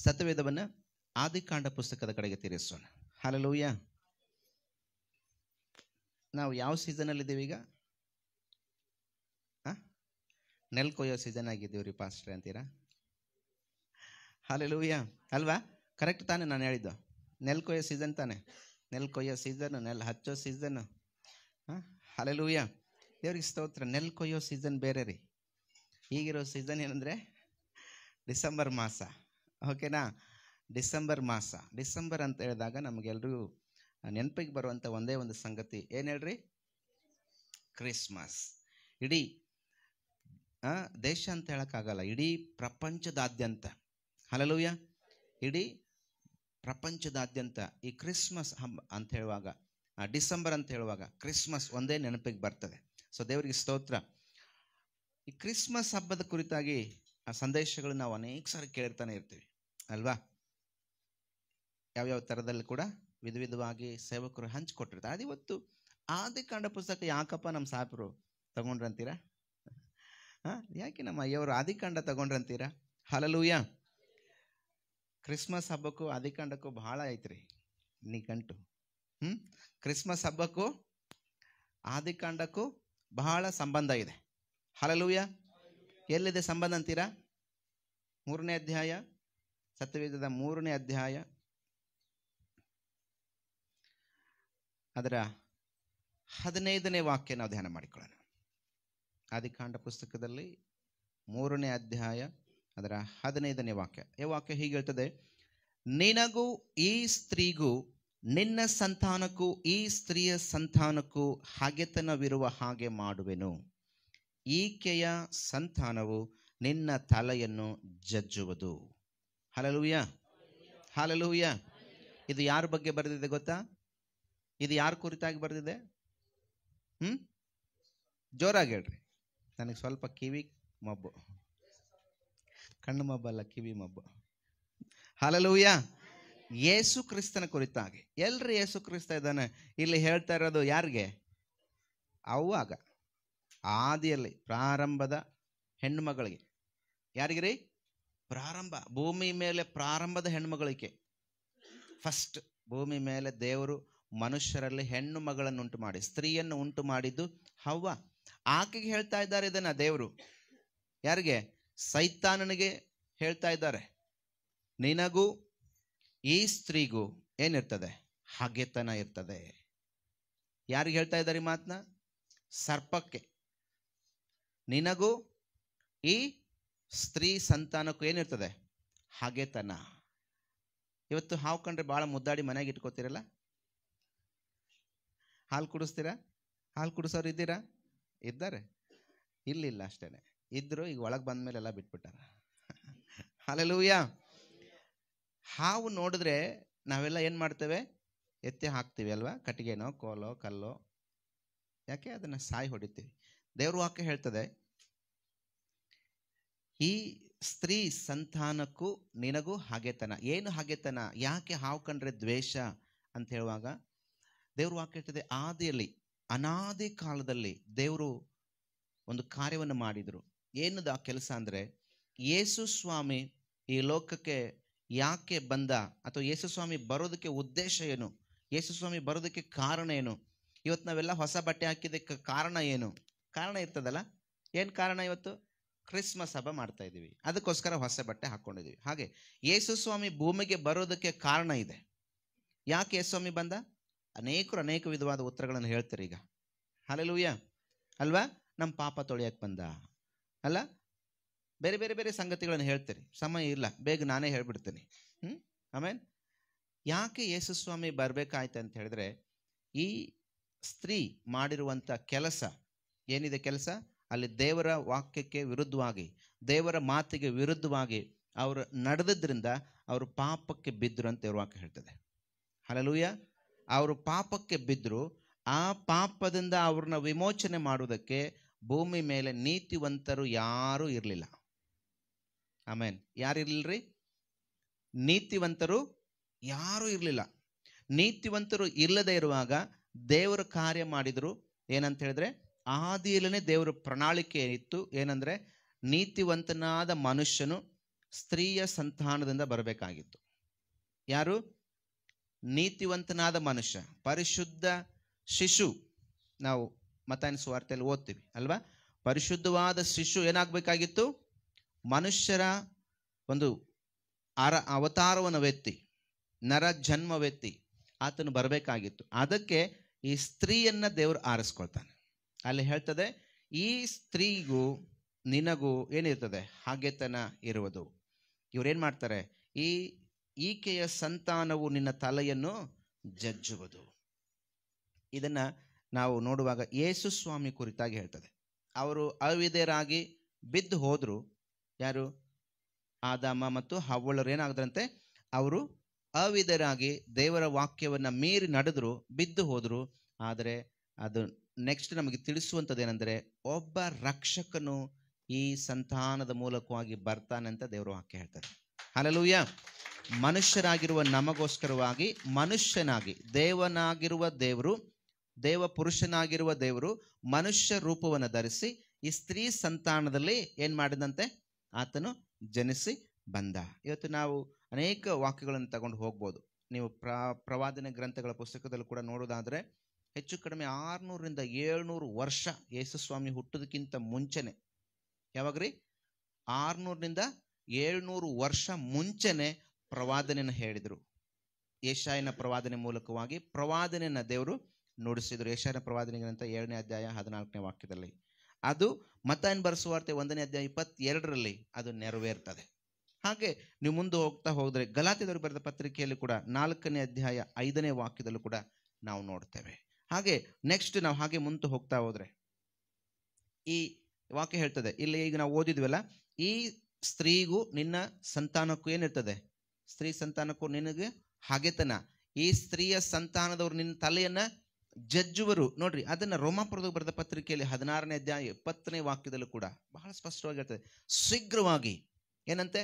ಸತ್ಯವೇದವನ್ನು ಆದಿಕಾಂಡ ಪುಸ್ತಕದ ಕಡೆಗೆ ತಿರುಗಿಸೋಣ. ಹಲ್ಲೆಲೂಯ. ನಾವು ಯಾವ ಸೀಸನಲ್ಲಿದ್ದೀವಿ ಈಗ? ನೆಲ್ ಕೊಯ್ಯೋ ಸೀಸನ್ ಆಗಿದ್ದೀವ್ರಿ ಪಾಸ್ಟ್ರೆ ಅಂತೀರಾ? ಹಲ್ಲೆಲೂಯ ಅಲ್ವಾ? ಕರೆಕ್ಟ್ ತಾನೇ ನಾನು ಹೇಳಿದ್ದು? ನೆಲ್ ಕೊಯ್ಯೋ ಸೀಸನ್ ತಾನೆ? ನೆಲ್ ಕೊಯ್ಯೋ ಸೀಸನ್ನು, ನೆಲ್ ಹಚ್ಚೋ ಸೀಸನ್ನು. ಹಲ್ಲೆಲೂಯ. ದೇವ್ರಿಗೆ ಸ್ತೋತ್ರ. ನೆಲ್ ಕೊಯ್ಯೋ ಸೀಸನ್ ಬೇರೆ ರೀ. ಈಗಿರೋ ಸೀಸನ್ ಏನಂದರೆ ಡಿಸೆಂಬರ್ ಮಾಸ. ಓಕೆನಾ? ಡಿಸೆಂಬರ್ ಮಾಸ. ಡಿಸೆಂಬರ್ ಅಂತ ಹೇಳಿದಾಗ ನಮಗೆಲ್ಲರಿಗೂ ನೆನಪಿಗೆ ಬರುವಂಥ ಒಂದೇ ಒಂದು ಸಂಗತಿ ಏನು ಹೇಳ್ರಿ? ಕ್ರಿಸ್ಮಸ್. ಇಡೀ ದೇಶ ಅಂತ ಹೇಳೋಕ್ಕಾಗಲ್ಲ, ಇಡೀ ಪ್ರಪಂಚದಾದ್ಯಂತ, ಹಲ್ಲೆಲೂಯ, ಇಡೀ ಪ್ರಪಂಚದಾದ್ಯಂತ ಈ ಕ್ರಿಸ್ಮಸ್ ಹಬ್ಬ ಅಂತ ಹೇಳುವಾಗ, ಡಿಸೆಂಬರ್ ಅಂತ ಹೇಳುವಾಗ ಕ್ರಿಸ್ಮಸ್ ಒಂದೇ ನೆನಪಿಗೆ ಬರ್ತದೆ. ಸೊ ದೇವರಿಗೆ ಸ್ತೋತ್ರ. ಈ ಕ್ರಿಸ್ಮಸ್ ಹಬ್ಬದ ಕುರಿತಾಗಿ ಆ ಸಂದೇಶಗಳು ನಾವು ಅನೇಕ ಸಾರಿ ಕೇಳಿರ್ತಾನೆ ಇರ್ತೀವಿ ಅಲ್ವಾ? ಯಾವ್ಯಾವ ಥರದಲ್ಲಿ ಕೂಡ ವಿಧ ವಿಧವಾಗಿ ಸೇವಕರು ಹಂಚಿಕೊಟ್ಟಿರ್ತಾರೆ. ಅದು ಇವತ್ತು ಆದಿಕಾಂಡ ಪುಸ್ತಕ ಯಾಕಪ್ಪ ನಮ್ಮ ಸಾಹೇಬರು ತಗೊಂಡ್ರಂತೀರಾ? ಯಾಕೆ ನಮ್ಮ ಅಯ್ಯವರು ಆದಿಕಾಂಡ ತಗೊಂಡ್ರಂತೀರಾ? ಹಲ್ಲೆಲೂಯ. ಕ್ರಿಸ್ಮಸ್ ಹಬ್ಬಕ್ಕೂ ಆದಿಕಾಂಡಕ್ಕೂ ಬಹಳ ಐತ್ರಿ ನಿಘಂಟು. ಕ್ರಿಸ್ಮಸ್ ಹಬ್ಬಕ್ಕೂ ಆದಿಕಾಂಡಕ್ಕೂ ಬಹಳ ಸಂಬಂಧ ಇದೆ. ಹಲ್ಲೆಲೂಯ. ಎಲ್ಲಿದೆ ಸಂಬಂಧ ಅಂತೀರಾ? 3ನೇ ಅಧ್ಯಾಯ, ಸತ್ಯವೇದದ 3ನೇ ಅಧ್ಯಾಯ, ಅದರ 15ನೇ ವಾಕ್ಯ ನಾವು ಧ್ಯಾನ ಮಾಡಿಕೊಳ್ಳೋಣ. ಆದಿಕಾಂಡ ಪುಸ್ತಕದಲ್ಲಿ 3ನೇ ಅಧ್ಯಾಯ, ಅದರ 15ನೇ ವಾಕ್ಯ. ಈ ವಾಕ್ಯ ಹೀಗೆ ಹೇಳ್ತದೆ: ನಿನಗೂ ಈ ಸ್ತ್ರೀಗೂ, ನಿನ್ನ ಸಂತಾನಕ್ಕೂ ಈ ಸ್ತ್ರೀಯ ಸಂತಾನಕ್ಕೂ ಹಗೆತನವಿರುವ ಹಾಗೆ ಮಾಡುವೆನು. ಈಕೆಯ ಸಂತಾನವು ನಿನ್ನ ತಲೆಯನ್ನು ಜಜ್ಜುವುದು. Hallelujah, hallelujah. ಇದು ಯಾರ ಬಗ್ಗೆ ಬರೆದಿದೆ ಗೊತ್ತಾ? ಇದು ಯಾರ ಕುರಿತಾಗಿ ಬರೆದಿದೆ? ಜೋರಾಗಿ ಹೇಳ್ರಿ. ನನಗೆ ಸ್ವಲ್ಪ ಕಿವಿ ಮಬ್ಬು, ಕಣ್ಣು ಮಬ್ಬಲ್ಲ, ಕಿವಿ ಮಬ್ಬು. ಹಲ್ಲೆಲೂಯ. ಯೇಸು ಕ್ರಿಸ್ತನ ಕುರಿತಾಗಿ. ಎಲ್ರಿ ಯೇಸು ಕ್ರಿಸ್ತ ಇದ್ದಾನೆ? ಇಲ್ಲಿ ಹೇಳ್ತಾ ಇರೋದು ಯಾರಿಗೆ? ಅವಾಗ ಆದಿಯಲ್ಲಿ ಪ್ರಾರಂಭದ ಹೆಣ್ಣುಮಗಳಿಗೆ. ಯಾರಿಗ್ರಿ? ಪ್ರಾರಂಭ, ಭೂಮಿ ಮೇಲೆ ಪ್ರಾರಂಭದ ಹೆಣ್ಣುಮಗಳಿಗೆ. ಫಸ್ಟ್ ಭೂಮಿ ಮೇಲೆ ದೇವರು ಮನುಷ್ಯರಲ್ಲಿ ಹೆಣ್ಣು ಮಗಳನ್ನು ಉಂಟು ಮಾಡಿ, ಸ್ತ್ರೀಯನ್ನು ಉಂಟು ಮಾಡಿದ್ದು ಹವ್ವ. ಆಕೆಗೆ ಹೇಳ್ತಾ ಇದ್ದಾರೆ ಇದನ್ನ ದೇವರು. ಯಾರಿಗೆ? ಸೈತಾನನಿಗೆ ಹೇಳ್ತಾ ಇದ್ದಾರೆ. ನಿನಗೂ ಈ ಸ್ತ್ರೀಗೂ ಏನಿರ್ತದೆ? ಹಗೆತನ ಇರ್ತದೆ. ಯಾರಿಗೆ ಹೇಳ್ತಾ ಇದ್ದಾರೆ ಈ ಮಾತನ್ನ? ಸರ್ಪಕ್ಕೆ. ನಿನಗೂ ಈ ಸ್ತ್ರೀ ಸಂತಾನಕ್ಕೂ ಏನಿರ್ತದೆ? ಹಗೆತನ. ಇವತ್ತು ಹಾವು ಕಂಡ್ರೆ ಭಾಳ ಮುದ್ದಾಡಿ ಮನೆಯಾಗಿ ಇಟ್ಕೋತೀರಲ್ಲ? ಹಾಲು ಕುಡಿಸ್ತೀರಾ? ಹಾಲು ಕುಡಿಸೋರು ಇದ್ದೀರಾ? ಇದ್ದಾರೆ? ಇಲ್ಲಿಲ್ಲ ಅಷ್ಟೇನೆ. ಇದ್ರು ಈಗ ಒಳಗೆ ಬಂದ ಮೇಲೆ ಎಲ್ಲ ಬಿಟ್ಬಿಟ್ಟಾರ. ಹಲ್ಲೆಲೂಯ. ಹಾವು ನೋಡಿದ್ರೆ ನಾವೆಲ್ಲ ಏನು ಮಾಡ್ತೇವೆ? ಎತ್ತಿ ಹಾಕ್ತೀವಿ ಅಲ್ವಾ? ಕಟ್ಟಿಗೆನೋ ಕೋಲೋ ಕಲ್ಲೋ. ಯಾಕೆ? ಅದನ್ನು ಸಾಯಿ ಹೊಡಿತೀವಿ. ದೇವ್ರ ವಾಕ್ಯ ಹೇಳ್ತದೆ, ಈ ಸ್ತ್ರೀ ಸಂತಾನಕ್ಕೂ ನಿನಗೂ ಹಗೆತನ. ಏನು ಹಗೆತನ? ಯಾಕೆ ಹಾವು ಕಂಡ್ರೆ ದ್ವೇಷ ಅಂತ ಹೇಳುವಾಗ ದೇವ್ರ ವಾಕ್ಯ ಹೇಳ್ತದೆ, ಆದಿಯಲ್ಲಿ ಅನಾದಿ ಕಾಲದಲ್ಲಿ ದೇವರು ಒಂದು ಕಾರ್ಯವನ್ನು ಮಾಡಿದರು. ಏನದು ಆ ಕೆಲಸ ಅಂದರೆ, ಯೇಸು ಸ್ವಾಮಿ ಈ ಲೋಕಕ್ಕೆ ಯಾಕೆ ಬಂದ, ಅಥವಾ ಯೇಸು ಸ್ವಾಮಿ ಬರೋದಕ್ಕೆ ಉದ್ದೇಶ ಏನು, ಯೇಸು ಸ್ವಾಮಿ ಬರೋದಕ್ಕೆ ಕಾರಣ ಏನು? ಇವತ್ತು ನಾವೆಲ್ಲ ಹೊಸ ಬಟ್ಟೆ ಹಾಕಿದ್ದಕ್ಕೆ ಕಾರಣ ಏನು? ಕಾರಣ ಇರ್ತದಲ್ಲ. ಏನು ಕಾರಣ? ಇವತ್ತು ಕ್ರಿಸ್ಮಸ್ ಹಬ್ಬ ಮಾಡ್ತಾ ಇದ್ದೀವಿ, ಅದಕ್ಕೋಸ್ಕರ ಹೊಸ ಬಟ್ಟೆ ಹಾಕ್ಕೊಂಡಿದ್ದೀವಿ. ಹಾಗೆ ಯೇಸು ಸ್ವಾಮಿ ಭೂಮಿಗೆ ಬರೋದಕ್ಕೆ ಕಾರಣ ಇದೆ. ಯಾಕೆ ಯೇಸು ಸ್ವಾಮಿ ಬಂದ? ಅನೇಕರು ಅನೇಕ ವಿಧವಾದ ಉತ್ತರಗಳನ್ನು ಹೇಳ್ತಾರೆ ಈಗ. ಹಲ್ಲೆಲೂಯ ಅಲ್ವಾ? ನಮ್ಮ ಪಾಪ ತೊಳೆಯಕ್ಕೆ ಬಂದ ಅಲ್ಲ, ಬೇರೆ ಬೇರೆ ಬೇರೆ ಸಂಗತಿಗಳನ್ನು ಹೇಳ್ತೀರಿ. ಸಮಯ ಇಲ್ಲ, ಬೇಗ ನಾನೇ ಹೇಳ್ಬಿಡ್ತೀನಿ. ಆಮೇಲೆ ಯಾಕೆ ಯೇಸು ಸ್ವಾಮಿ ಬರಬೇಕಾಯ್ತು ಅಂತ ಹೇಳಿದ್ರೆ, ಈ ಸ್ತ್ರೀ ಮಾಡಿರುವಂಥ ಕೆಲಸ ಏನಿದೆ, ಕೆಲಸ ಅಲ್ಲಿ ದೇವರ ವಾಕ್ಯಕ್ಕೆ ವಿರುದ್ಧವಾಗಿ, ದೇವರ ಮಾತಿಗೆ ವಿರುದ್ಧವಾಗಿ ಅವರು ನಡೆದಿದ್ದರಿಂದ ಅವರು ಪಾಪಕ್ಕೆ ಬಿದ್ದರು ಅಂತ ದೇವರ ವಾಕ್ಯ ಹೇಳ್ತದೆ. ಹಲ್ಲೆಲೂಯ. ಅವರು ಪಾಪಕ್ಕೆ ಬಿದ್ದರು. ಆ ಪಾಪದಿಂದ ಅವ್ರನ್ನ ವಿಮೋಚನೆ ಮಾಡುವುದಕ್ಕೆ ಭೂಮಿ ಮೇಲೆ ನೀತಿವಂತರು ಯಾರೂ ಇರಲಿಲ್ಲ. ಆಮೇನ್. ಯಾರು ಇರಲಿಲ್ಲರಿ? ನೀತಿವಂತರು ಯಾರೂ ಇರಲಿಲ್ಲ. ನೀತಿವಂತರು ಇಲ್ಲದೆ ಇರುವಾಗ ದೇವರು ಕಾರ್ಯ ಮಾಡಿದರು. ಏನಂತ ಹೇಳಿದ್ರೆ, ಆದಿಯಲ್ಲೇ ದೇವರ ಪ್ರಣಾಳಿಕೆ ಇತ್ತು. ಏನಂದರೆ, ನೀತಿವಂತನಾದ ಮನುಷ್ಯನು ಸ್ತ್ರೀಯ ಸಂತಾನದಿಂದ ಬರಬೇಕಾಗಿತ್ತು. ಯಾರು? ನೀತಿವಂತನಾದ ಮನುಷ್ಯ, ಪರಿಶುದ್ಧ ಶಿಶು. ನಾವು ಮತ್ತಾಯನ ಸುವಾರ್ತೆಯಲ್ಲಿ ಓದ್ತೀವಿ ಅಲ್ವಾ? ಪರಿಶುದ್ಧವಾದ ಶಿಶು ಏನಾಗಬೇಕಾಗಿತ್ತು? ಮನುಷ್ಯರ ಒಂದು ಅವತಾರವನ್ನು ವ್ಯಕ್ತಿ, ನರ ಜನ್ಮವೆತ್ತಿ ಆತನು ಬರಬೇಕಾಗಿತ್ತು. ಅದಕ್ಕೆ ಈ ಸ್ತ್ರೀಯನ್ನ ದೇವರು ಆರಿಸ್ಕೊಳ್ತಾನೆ. ಅಲ್ಲಿ ಹೇಳ್ತದೆ, ಈ ಸ್ತ್ರೀಗೂ ನಿನಗೂ ಏನಿರ್ತದೆ? ಹಾಗೆತನ ಇರುವುದು. ಇವ್ರೇನ್ ಮಾಡ್ತಾರೆ? ಈಕೆಯ ಸಂತಾನವು ನಿನ್ನ ತಲೆಯನ್ನು ಜಜ್ಜುವುದು. ಇದನ್ನ ನಾವು ನೋಡುವಾಗ ಯೇಸು ಸ್ವಾಮಿ ಕುರಿತಾಗಿ ಹೇಳ್ತದೆ. ಅವರು ಅವಿಧೇಯರಾಗಿ ಬಿದ್ದು ಹೋದ್ರು. ಯಾರು? ಆದಾಮ ಮತ್ತು ಹವ್ವಳರು ಏನಾಗದ್ರಂತೆ? ಅವರು ಅವಿಧೇಯರಾಗಿ ದೇವರ ವಾಕ್ಯವನ್ನ ಮೀರಿ ನಡೆದ್ರು, ಬಿದ್ದು ಹೋದ್ರು. ಆದರೆ ಅದು ನೆಕ್ಸ್ಟ್ ನಮಗೆ ತಿಳಿಸುವಂಥದ್ದು ಏನಂದ್ರೆ, ಒಬ್ಬ ರಕ್ಷಕನು ಈ ಸಂತಾನದ ಮೂಲಕವಾಗಿ ಬರ್ತಾನೆ ಅಂತ ದೇವರ ವಾಕ್ಯ ಹೇಳ್ತಾರೆ. ಹಲ್ಲೆಲೂಯಾ. ಮನುಷ್ಯರಾಗಿರುವ ನಮಗೋಸ್ಕರವಾಗಿ ಮನುಷ್ಯನಾಗಿ, ದೇವನಾಗಿರುವ ದೇವರು, ದೇವ ಪುರುಷನಾಗಿರುವ ದೇವರು ಮನುಷ್ಯ ರೂಪವನ್ನು ಧರಿಸಿ ಈ ಸ್ತ್ರೀ ಸಂತಾನದಲ್ಲಿ ಏನ್ ಮಾಡಿದಂತೆ? ಆತನು ಜನಿಸಿ ಬಂದ. ಇವತ್ತು ನಾವು ಅನೇಕ ವಾಕ್ಯಗಳನ್ನು ತಗೊಂಡು ಹೋಗ್ಬೋದು. ನೀವು ಪ್ರವಾದನೆ ಗ್ರಂಥಗಳ ಪುಸ್ತಕದಲ್ಲಿ ಕೂಡ ನೋಡೋದಾದ್ರೆ ಹೆಚ್ಚು ಕಡಿಮೆ 600ರಿಂದ 700 ವರ್ಷ ಯೇಸುಸ್ವಾಮಿ ಹುಟ್ಟೋದಕ್ಕಿಂತ ಮುಂಚೆನೆ. ಯಾವಾಗ್ರಿ? 600ರಿಂದ 700 ವರ್ಷ ಮುಂಚೆನೆ ಪ್ರವಾದನೆಯನ್ನು ಹೇಳಿದರು. ಯೆಶಾಯನ ಪ್ರವಾದನೆ ಮೂಲಕವಾಗಿ ಪ್ರವಾದನೆಯನ್ನ ದೇವರು ನುಡಿಸಿದ್ರು. ಯೆಶಾಯನ ಪ್ರವಾದನೆ ಗ್ರಂಥ 7ನೇ ಅಧ್ಯಾಯ 14ನೇ ವಾಕ್ಯದಲ್ಲಿ. ಅದು ಮತ್ತಾಯನ ಬರೆಸುವಾರ್ತೆ 1ನೇ ಅಧ್ಯಾಯ 22ರಲ್ಲಿ ಅದು ನೆರವೇರ್ತದೆ. ಹಾಗೆ ನೀವು ಮುಂದೆ ಹೋಗ್ತಾ ಹೋದ್ರೆ ಗಲಾತ್ಯದವರು ಬರೆದ ಪತ್ರಿಕೆಯಲ್ಲಿ ಕೂಡ 4ನೇ ಅಧ್ಯಾಯ 5ನೇ ವಾಕ್ಯದಲ್ಲೂ ಕೂಡ ನಾವು ನೋಡ್ತೇವೆ. ಹಾಗೆ ನೆಕ್ಸ್ಟ್ ನಾವು ಹಾಗೆ ಮುಂದೆ ಹೋಗ್ತಾ ಹೋದ್ರೆ ಈ ವಾಕ್ಯ ಹೇಳ್ತದೆ, ಇಲ್ಲಿ ಈಗ ನಾವು ಓದಿದ್ವಲ್ಲ, ಈ ಸ್ತ್ರೀಗೂ ನಿನ್ನ ಸಂತಾನಕ್ಕೂ ಏನಿರ್ತದೆ? ಸ್ತ್ರೀ ಸಂತಾನಕ್ಕೂ ನಿನಗೆ ಹಾಗೆತನ. ಈ ಸ್ತ್ರೀಯ ಸಂತಾನದವರು ನಿನ್ನ ತಲೆಯನ್ನ ಜಜ್ಜುವರು. ನೋಡ್ರಿ, ಅದನ್ನ ರೋಮಾಪುರದಾಗ ಬರೆದ ಪತ್ರಿಕೆಯಲ್ಲಿ 16ನೇ ಅಧ್ಯಾಯ 20ನೇ ವಾಕ್ಯದಲ್ಲೂ ಕೂಡ ಬಹಳ ಸ್ಪಷ್ಟವಾಗಿ ಹೇಳ್ತದೆ. ಶೀಘ್ರವಾಗಿ ಏನಂತೆ?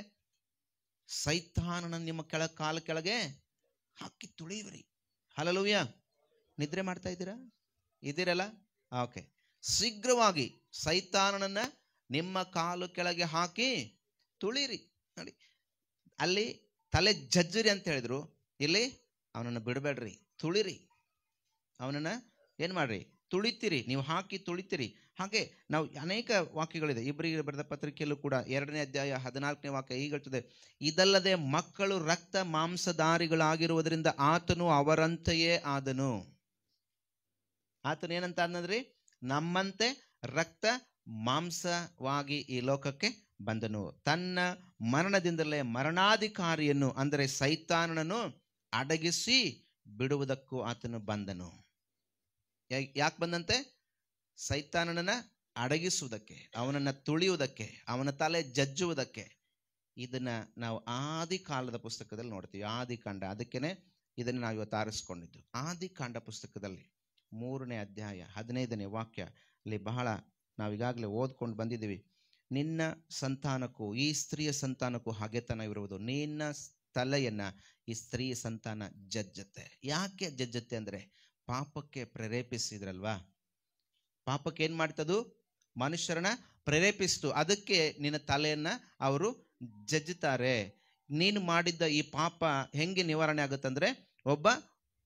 ಸೈತಾನನ ನಿಮ್ಮ ಕಾಲ ಕೆಳಗೆ ಹಾಕಿ ತುಳಿಯುವಿರಿ. ಹಲ್ಲೆಲೂಯಾ. ನಿದ್ರೆ ಮಾಡ್ತಾ ಇದ್ದೀರಲ್ಲ? ಓಕೆ. ಶೀಘ್ರವಾಗಿ ಸೈತಾನನನ್ನ ನಿಮ್ಮ ಕಾಲು ಕೆಳಗೆ ಹಾಕಿ ತುಳಿರಿ. ನೋಡಿ, ಅಲ್ಲಿ ತಲೆ ಜಜ್ಜಿರಿ ಅಂತ ಹೇಳಿದ್ರು, ಇಲ್ಲಿ ಅವನನ್ನು ಬಿಡಬೇಡ್ರಿ, ತುಳಿರಿ. ಅವನನ್ನ ಏನ್ ಮಾಡ್ರಿ? ತುಳಿತೀರಿ. ನೀವು ಹಾಕಿ ತುಳಿತೀರಿ. ಹಾಗೆ ನಾವು ಅನೇಕ ವಾಕ್ಯಗಳಿದೆ. ಇಬ್ರಿಗೆ ಬರೆದ ಪತ್ರಿಕೆಯಲ್ಲೂ ಕೂಡ 2ನೇ ಅಧ್ಯಾಯ 14ನೇ ವಾಕ್ಯ ಈಗ ಹೇಳ್ತದೆ, ಇದಲ್ಲದೆ ಮಕ್ಕಳು ರಕ್ತ ಮಾಂಸಧಾರಿಗಳಾಗಿರುವುದರಿಂದ ಆತನು ಅವರಂತೆಯೇ ಆದನು. ಆತನು ಏನಂತ ಆದ್ನಂದ್ರಿ? ನಮ್ಮಂತೆ ರಕ್ತ ಮಾಂಸವಾಗಿ ಈ ಲೋಕಕ್ಕೆ ಬಂದನು. ತನ್ನ ಮರಣದಿಂದಲೇ ಮರಣಾಧಿಕಾರಿಯನ್ನು ಅಂದರೆ ಸೈತಾನನನ್ನು ಅಡಗಿಸಿ ಬಿಡುವುದಕ್ಕೂ ಆತನು ಬಂದನು. ಯಾಕೆ ಬಂದಂತೆ? ಸೈತಾನನನ್ನ ಅಡಗಿಸುವುದಕ್ಕೆ, ಅವನನ್ನ ತುಳಿಯುವುದಕ್ಕೆ, ಅವನ ತಲೆ ಜಜ್ಜುವುದಕ್ಕೆ. ಇದನ್ನ ನಾವು ಆದಿಕಾಂಡದ ಪುಸ್ತಕದಲ್ಲಿ ನೋಡ್ತೀವಿ. ಆದಿಕಾಂಡ, ಅದಕ್ಕೇನೆ ಇದನ್ನು ನಾವು ಇವತ್ತು ಆರಿಸ್ಕೊಂಡಿದ್ದು. ಆದಿಕಾಂಡ ಪುಸ್ತಕದಲ್ಲಿ 3ನೇ ಅಧ್ಯಾಯ 15ನೇ ವಾಕ್ಯ ಅಲ್ಲಿ ಬಹಳ ನಾವೀಗಾಗಲೇ ಓದ್ಕೊಂಡು ಬಂದಿದ್ದೀವಿ. ನಿನ್ನ ಸಂತಾನಕ್ಕೂ ಈ ಸ್ತ್ರೀಯ ಸಂತಾನಕ್ಕೂ ಹಾಗೆತನ ಇರುವುದು. ನಿನ್ನ ತಲೆಯನ್ನ ಈ ಸ್ತ್ರೀಯ ಸಂತಾನ ಜಜ್ಜತ್ತೆ. ಯಾಕೆ ಜಜ್ಜತ್ತೆ ಅಂದ್ರೆ, ಪಾಪಕ್ಕೆ ಪ್ರೇರೇಪಿಸಿದ್ರಲ್ವಾ? ಪಾಪಕ್ಕೆ ಏನ್ ಮಾಡ್ತದು? ಮನುಷ್ಯರನ್ನ ಪ್ರೇರೇಪಿಸ್ತು. ಅದಕ್ಕೆ ನಿನ್ನ ತಲೆಯನ್ನ ಅವರು ಜಜ್ಜುತ್ತಾರೆ. ನೀನು ಮಾಡಿದ್ದ ಈ ಪಾಪ ಹೆಂಗೆ ನಿವಾರಣೆ ಆಗುತ್ತಂದ್ರೆ, ಒಬ್ಬ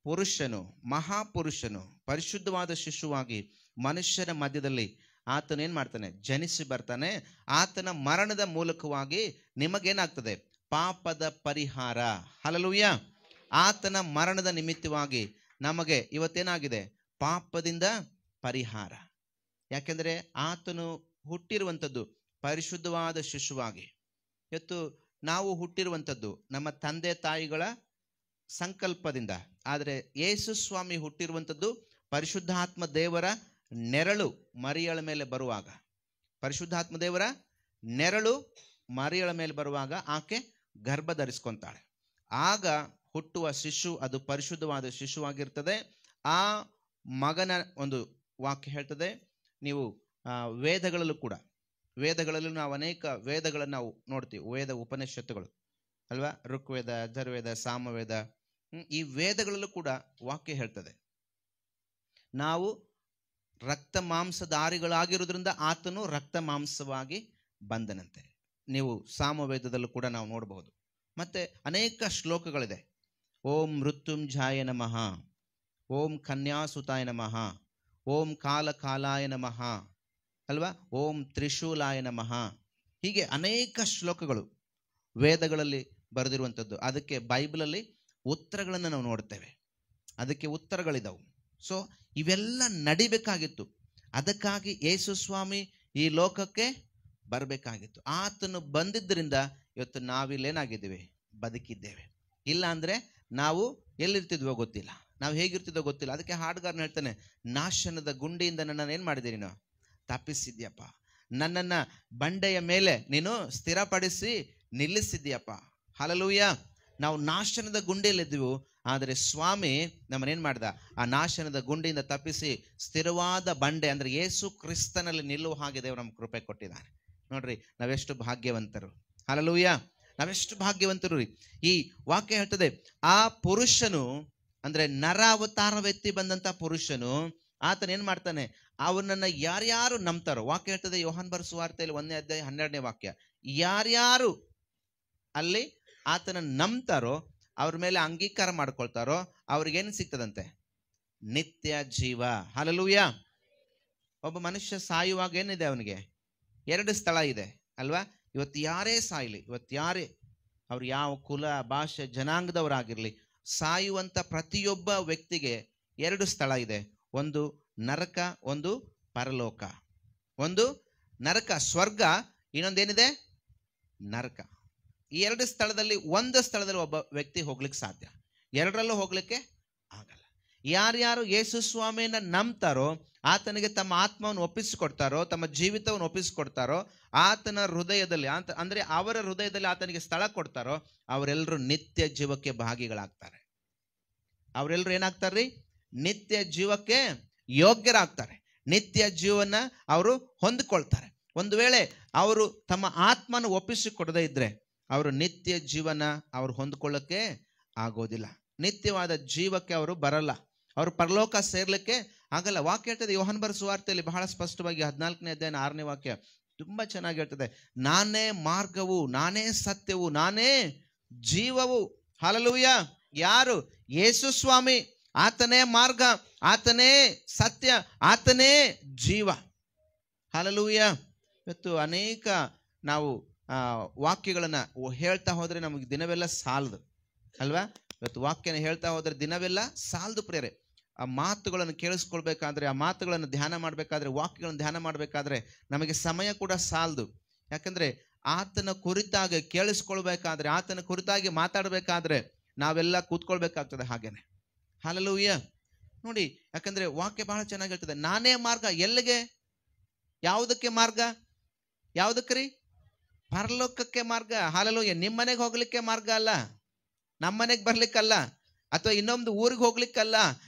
ಪುರುಷನು, ಮಹಾಪುರುಷನು, ಪರಿಶುದ್ಧವಾದ ಶಿಶುವಾಗಿ ಮನುಷ್ಯರ ಮಧ್ಯದಲ್ಲಿ ಆತನ ಏನ್ ಮಾಡ್ತಾನೆ? ಜನಿಸಿ ಬರ್ತಾನೆ. ಆತನ ಮರಣದ ಮೂಲಕವಾಗಿ ನಿಮಗೇನಾಗ್ತದೆ? ಪಾಪದ ಪರಿಹಾರ. ಹಲ್ಲೆಲೂಯಾ. ಆತನ ಮರಣದ ನಿಮಿತ್ತವಾಗಿ ನಮಗೆ ಇವತ್ತೇನಾಗಿದೆ? ಪಾಪದಿಂದ ಪರಿಹಾರ. ಯಾಕೆಂದ್ರೆ ಆತನು ಹುಟ್ಟಿರುವಂಥದ್ದು ಪರಿಶುದ್ಧವಾದ ಶಿಶುವಾಗಿ. ಇವತ್ತು ನಾವು ಹುಟ್ಟಿರುವಂಥದ್ದು ನಮ್ಮ ತಂದೆ ತಾಯಿಗಳ ಸಂಕಲ್ಪದಿಂದ. ಆದರೆ ಯೇಸು ಸ್ವಾಮಿ ಹುಟ್ಟಿರುವಂಥದ್ದು ಪರಿಶುದ್ಧಾತ್ಮ ದೇವರ ನೆರಳು ಮರಿಯಳ ಮೇಲೆ ಬರುವಾಗ, ಪರಿಶುದ್ಧಾತ್ಮ ದೇವರ ನೆರಳು ಮರಿಯಳ ಮೇಲೆ ಬರುವಾಗ ಆಕೆ ಗರ್ಭ ಧರಿಸ್ಕೊಂತಾಳೆ. ಆಗ ಹುಟ್ಟುವ ಶಿಶು ಅದು ಪರಿಶುದ್ಧವಾದ ಶಿಶುವಾಗಿರ್ತದೆ. ಆ ಮಗನ ಒಂದು ವಾಕ್ಯ ಹೇಳ್ತದೆ, ನೀವು ವೇದಗಳಲ್ಲೂ ನಾವು ಅನೇಕ ವೇದಗಳನ್ನು ನಾವು ನೋಡ್ತೀವಿ. ವೇದ ಉಪನಿಷತ್ತುಗಳು ಅಲ್ವಾ? ಋಗ್ವೇದ, ಯಜುರ್ವೇದ, ಸಾಮವೇದ, ಈ ವೇದಗಳಲ್ಲೂ ಕೂಡ ವಾಕ್ಯ ಹೇಳ್ತದೆ, ನಾವು ರಕ್ತ ಮಾಂಸಧಾರಿಗಳಾಗಿರೋದ್ರಿಂದ ಆತನು ರಕ್ತ ಮಾಂಸವಾಗಿ ಬಂದನಂತೆ. ನೀವು ಸಾಮವೇದದಲ್ಲೂ ಕೂಡ ನಾವು ನೋಡಬಹುದು. ಮತ್ತೆ ಅನೇಕ ಶ್ಲೋಕಗಳಿದೆ. ಓಂ ಮೃತ್ಯುಂಜಾಯ ನಮಃ, ಓಂ ಕನ್ಯಾಸುತಾಯ ನಮಃ, ಓಂ ಕಾಲಕಾಲಾಯ ನಮಃ ಅಲ್ವಾ, ಓಂ ತ್ರಿಶೂಲಾಯ ನಮಃ. ಹೀಗೆ ಅನೇಕ ಶ್ಲೋಕಗಳು ವೇದಗಳಲ್ಲಿ ಬರೆದಿರುವಂಥದ್ದು. ಅದಕ್ಕೆ ಬೈಬಲಲ್ಲಿ ಉತ್ತರಗಳನ್ನು ನಾವು ನೋಡ್ತೇವೆ, ಅದಕ್ಕೆ ಉತ್ತರಗಳಿದಾವು. ಸೊ ಇವೆಲ್ಲ ನಡಿಬೇಕಾಗಿತ್ತು. ಅದಕ್ಕಾಗಿ ಯೇಸು ಸ್ವಾಮಿ ಈ ಲೋಕಕ್ಕೆ ಬರಬೇಕಾಗಿತ್ತು. ಆತನು ಬಂದಿದ್ದರಿಂದ ಇವತ್ತು ನಾವಿಲ್ಲೇನಾಗಿದ್ದೇವೆ, ಬದುಕಿದ್ದೇವೆ. ಇಲ್ಲ ಅಂದರೆ ನಾವು ಎಲ್ಲಿರ್ತಿದ್ವೋ ಗೊತ್ತಿಲ್ಲ, ನಾವು ಹೇಗಿರ್ತಿದ್ವೋ ಗೊತ್ತಿಲ್ಲ. ಅದಕ್ಕೆ ಹಾಡುಗಾರನ ಹೇಳ್ತಾನೆ, ನಾಶನದ ಗುಂಡಿಯಿಂದ ನನ್ನನ್ನು ಏನು ಮಾಡಿದೆ, ನೀನು ತಪ್ಪಿಸಿದ್ಯಪ್ಪ, ನನ್ನನ್ನು ಬಂಡೆಯ ಮೇಲೆ ನೀನು ಸ್ಥಿರಪಡಿಸಿ ನಿಲ್ಲಿಸಿದ್ಯಪ್ಪ. ಹಲ್ಲೆಲೂಯಾ. ನಾವು ನಾಶನದ ಗುಂಡಿಯಲ್ಲಿದ್ದೆವು, ಆದರೆ ಸ್ವಾಮಿ ನಮ್ಮನ್ನೇನು ಮಾಡ್ದ, ಆ ನಾಶನದ ಗುಂಡಿಯಿಂದ ತಪ್ಪಿಸಿ ಸ್ಥಿರವಾದ ಬಂಡೆ ಅಂದರೆ ಯೇಸು ಕ್ರಿಸ್ತನಲ್ಲಿ ನಿಲ್ಲುವ ಹಾಗೆ ದೇವರು ನಮ್ಗೆ ಕೃಪೆ ಕೊಟ್ಟಿದ್ದಾನೆ. ನೋಡ್ರಿ, ನಾವೆಷ್ಟು ಭಾಗ್ಯವಂತರು. ಹಲ್ಲೆಲೂಯಾ, ನಾವೆಷ್ಟು ಭಾಗ್ಯವಂತರು ರೀ. ಈ ವಾಕ್ಯ ಹೇಳ್ತದೆ, ಆ ಪುರುಷನು ಅಂದ್ರೆ ನರ ಅವತಾರವೆತ್ತಿ ಬಂದಂತ ಪುರುಷನು, ಆತನ ಏನ್ ಮಾಡ್ತಾನೆ, ಅವನನ್ನ ಯಾರ್ಯಾರು ನಂಬ್ತಾರೋ, ವಾಕ್ಯ ಹೇಳ್ತದೆ ಯೋಹಾನ್ ಬರೆದ ಸುವಾರ್ತೆಯಲ್ಲಿ 1ನೇ ಅಧ್ಯಾಯ 12ನೇ ವಾಕ್ಯ, ಯಾರ್ಯಾರು ಅಲ್ಲಿ ಆತನ ನಂಬ್ತಾರೋ, ಅವ್ರ ಮೇಲೆ ಅಂಗೀಕಾರ ಮಾಡ್ಕೊಳ್ತಾರೋ ಅವ್ರಿಗೇನು ಸಿಗ್ತದಂತೆ, ನಿತ್ಯ ಜೀವ. ಹಲ್ಲೆಲೂಯಾ. ಒಬ್ಬ ಮನುಷ್ಯ ಸಾಯುವಾಗ ಏನಿದೆ, ಅವನಿಗೆ 2 ಸ್ಥಳ ಇದೆ ಅಲ್ವಾ. ಇವತ್ತು ಯಾರೇ ಸಾಯಲಿ, ಇವತ್ತು ಯಾರೇ ಅವ್ರು ಯಾವ ಕುಲ ಭಾಷೆ ಜನಾಂಗದವರಾಗಿರ್ಲಿ, ಸಾಯುವಂತ ಪ್ರತಿಯೊಬ್ಬ ವ್ಯಕ್ತಿಗೆ 2 ಸ್ಥಳ ಇದೆ. ಒಂದು ನರಕ, ಒಂದು ಪರಲೋಕ. ಒಂದು ನರಕ ಸ್ವರ್ಗ, ಇನ್ನೊಂದೇನಿದೆ ನರಕ. ಈ 2 ಸ್ಥಳದಲ್ಲಿ ಒಂದು ಸ್ಥಳದಲ್ಲಿ ಒಬ್ಬ ವ್ಯಕ್ತಿ ಹೋಗ್ಲಿಕ್ಕೆ ಸಾಧ್ಯ, 2ರಲ್ಲೂ ಹೋಗ್ಲಿಕ್ಕೆ ಆಗಲ್ಲ. ಯಾರ್ಯಾರು ಯೇಸು ಸ್ವಾಮಿಯನ್ನ ನಂಬ್ತಾರೋ, ಆತನಿಗೆ ತಮ್ಮ ಆತ್ಮವನ್ನು ಒಪ್ಪಿಸಿಕೊಡ್ತಾರೋ, ತಮ್ಮ ಜೀವಿತವನ್ನು ಒಪ್ಪಿಸಿಕೊಡ್ತಾರೋ, ಆತನ ಹೃದಯದಲ್ಲಿ ಅಂದ್ರೆ ಅವರ ಹೃದಯದಲ್ಲಿ ಆತನಿಗೆ ಸ್ಥಳ ಕೊಡ್ತಾರೋ, ಅವರೆಲ್ಲರೂ ನಿತ್ಯ ಜೀವಕ್ಕೆ ಭಾಗಿಗಳಾಗ್ತಾರೆ. ಅವರೆಲ್ಲರೂ ಏನಾಗ್ತಾರ್ರಿ, ನಿತ್ಯ ಜೀವಕ್ಕೆ ಯೋಗ್ಯರಾಗ್ತಾರೆ. ನಿತ್ಯ ಜೀವನ ಅವರು ಹೊಂದಿಕೊಳ್ತಾರೆ. ಒಂದು ವೇಳೆ ಅವರು ತಮ್ಮ ಆತ್ಮನ ಒಪ್ಪಿಸಿಕೊಡದೇ ಇದ್ರೆ ಅವರು ನಿತ್ಯ ಜೀವನ ಅವರು ಹೊಂದ್ಕೊಳ್ಳಕ್ಕೆ ಆಗೋದಿಲ್ಲ. ನಿತ್ಯವಾದ ಜೀವಕ್ಕೆ ಅವರು ಬರಲ್ಲ, ಅವರು ಪರಲೋಕ ಸೇರ್ಲಿಕ್ಕೆ ಆಗಲ್ಲ. ವಾಕ್ಯ ಹೇಳ್ತದೆ ಯೋಹಾನ್ ಬರೆದ ಸುವಾರ್ತೆಯಲ್ಲಿ ಬಹಳ ಸ್ಪಷ್ಟವಾಗಿ 14ನೇ ಅಧ್ಯಾಯ 6ನೇ ವಾಕ್ಯ ತುಂಬಾ ಚೆನ್ನಾಗಿ ಹೇಳ್ತದೆ, ನಾನೇ ಮಾರ್ಗವು, ನಾನೇ ಸತ್ಯವು, ನಾನೇ ಜೀವವು. ಹಲ್ಲೆಲೂಯಾ. ಯಾರು? ಯೇಸು ಸ್ವಾಮಿ. ಆತನೇ ಮಾರ್ಗ, ಆತನೇ ಸತ್ಯ, ಆತನೇ ಜೀವ. ಹಲ್ಲೆಲೂಯಾ. ಇವತ್ತು ಅನೇಕ ನಾವು ವಾಕ್ಯಗಳನ್ನ ಹೇಳ್ತಾ ಹೋದ್ರೆ ನಮಗೆ ದಿನವೆಲ್ಲ ಸಾಲದು ಅಲ್ವಾ. ಇವತ್ತು ವಾಕ್ಯನ ಹೇಳ್ತಾ ಹೋದ್ರೆ ದಿನವೆಲ್ಲ ಸಾಲದು ಪ್ರಿಯರೇ. ಆ ಮಾತುಗಳನ್ನು ಕೇಳಿಸ್ಕೊಳ್ಬೇಕಾದ್ರೆ, ಆ ಮಾತುಗಳನ್ನು ಧ್ಯಾನ ಮಾಡಬೇಕಾದ್ರೆ, ವಾಕ್ಯಗಳನ್ನು ಧ್ಯಾನ ಮಾಡಬೇಕಾದ್ರೆ ನಮಗೆ ಸಮಯ ಕೂಡ ಸಾಲದು. ಯಾಕಂದ್ರೆ ಆತನ ಕುರಿತಾಗಿ ಕೇಳಿಸ್ಕೊಳ್ಬೇಕಾದ್ರೆ, ಆತನ ಕುರಿತಾಗಿ ಮಾತಾಡಬೇಕಾದ್ರೆ ನಾವೆಲ್ಲ ಕೂತ್ಕೊಳ್ಬೇಕಾಗ್ತದೆ ಹಾಗೇನೆ. ಹಲ್ಲೆಲೂಯಾ. ನೋಡಿ, ಯಾಕಂದ್ರೆ ವಾಕ್ಯ ಬಹಳ ಚೆನ್ನಾಗಿ ಹೇಳ್ತದೆ, ನಾನೇ ಮಾರ್ಗ. ಎಲ್ಲಿಗೆ? ಯಾವುದಕ್ಕೆ ಮಾರ್ಗ? ಯಾವುದಕ್ಕೆ ರೀ? ಪರಲೋಕಕ್ಕೆ ಮಾರ್ಗ. ಹಲ್ಲೆಲೂಯಾ. ನಿಮ್ಮನೆಗೆ ಹೋಗ್ಲಿಕ್ಕೆ ಮಾರ್ಗ ಅಲ್ಲ, ನಮ್ಮನೆಗೆ ಬರ್ಲಿಕ್ಕಲ್ಲ, ಅಥವಾ ಇನ್ನೊಂದು ಊರಿಗೆ ಹೋಗ್ಲಿಕ್ಕಲ್ಲ,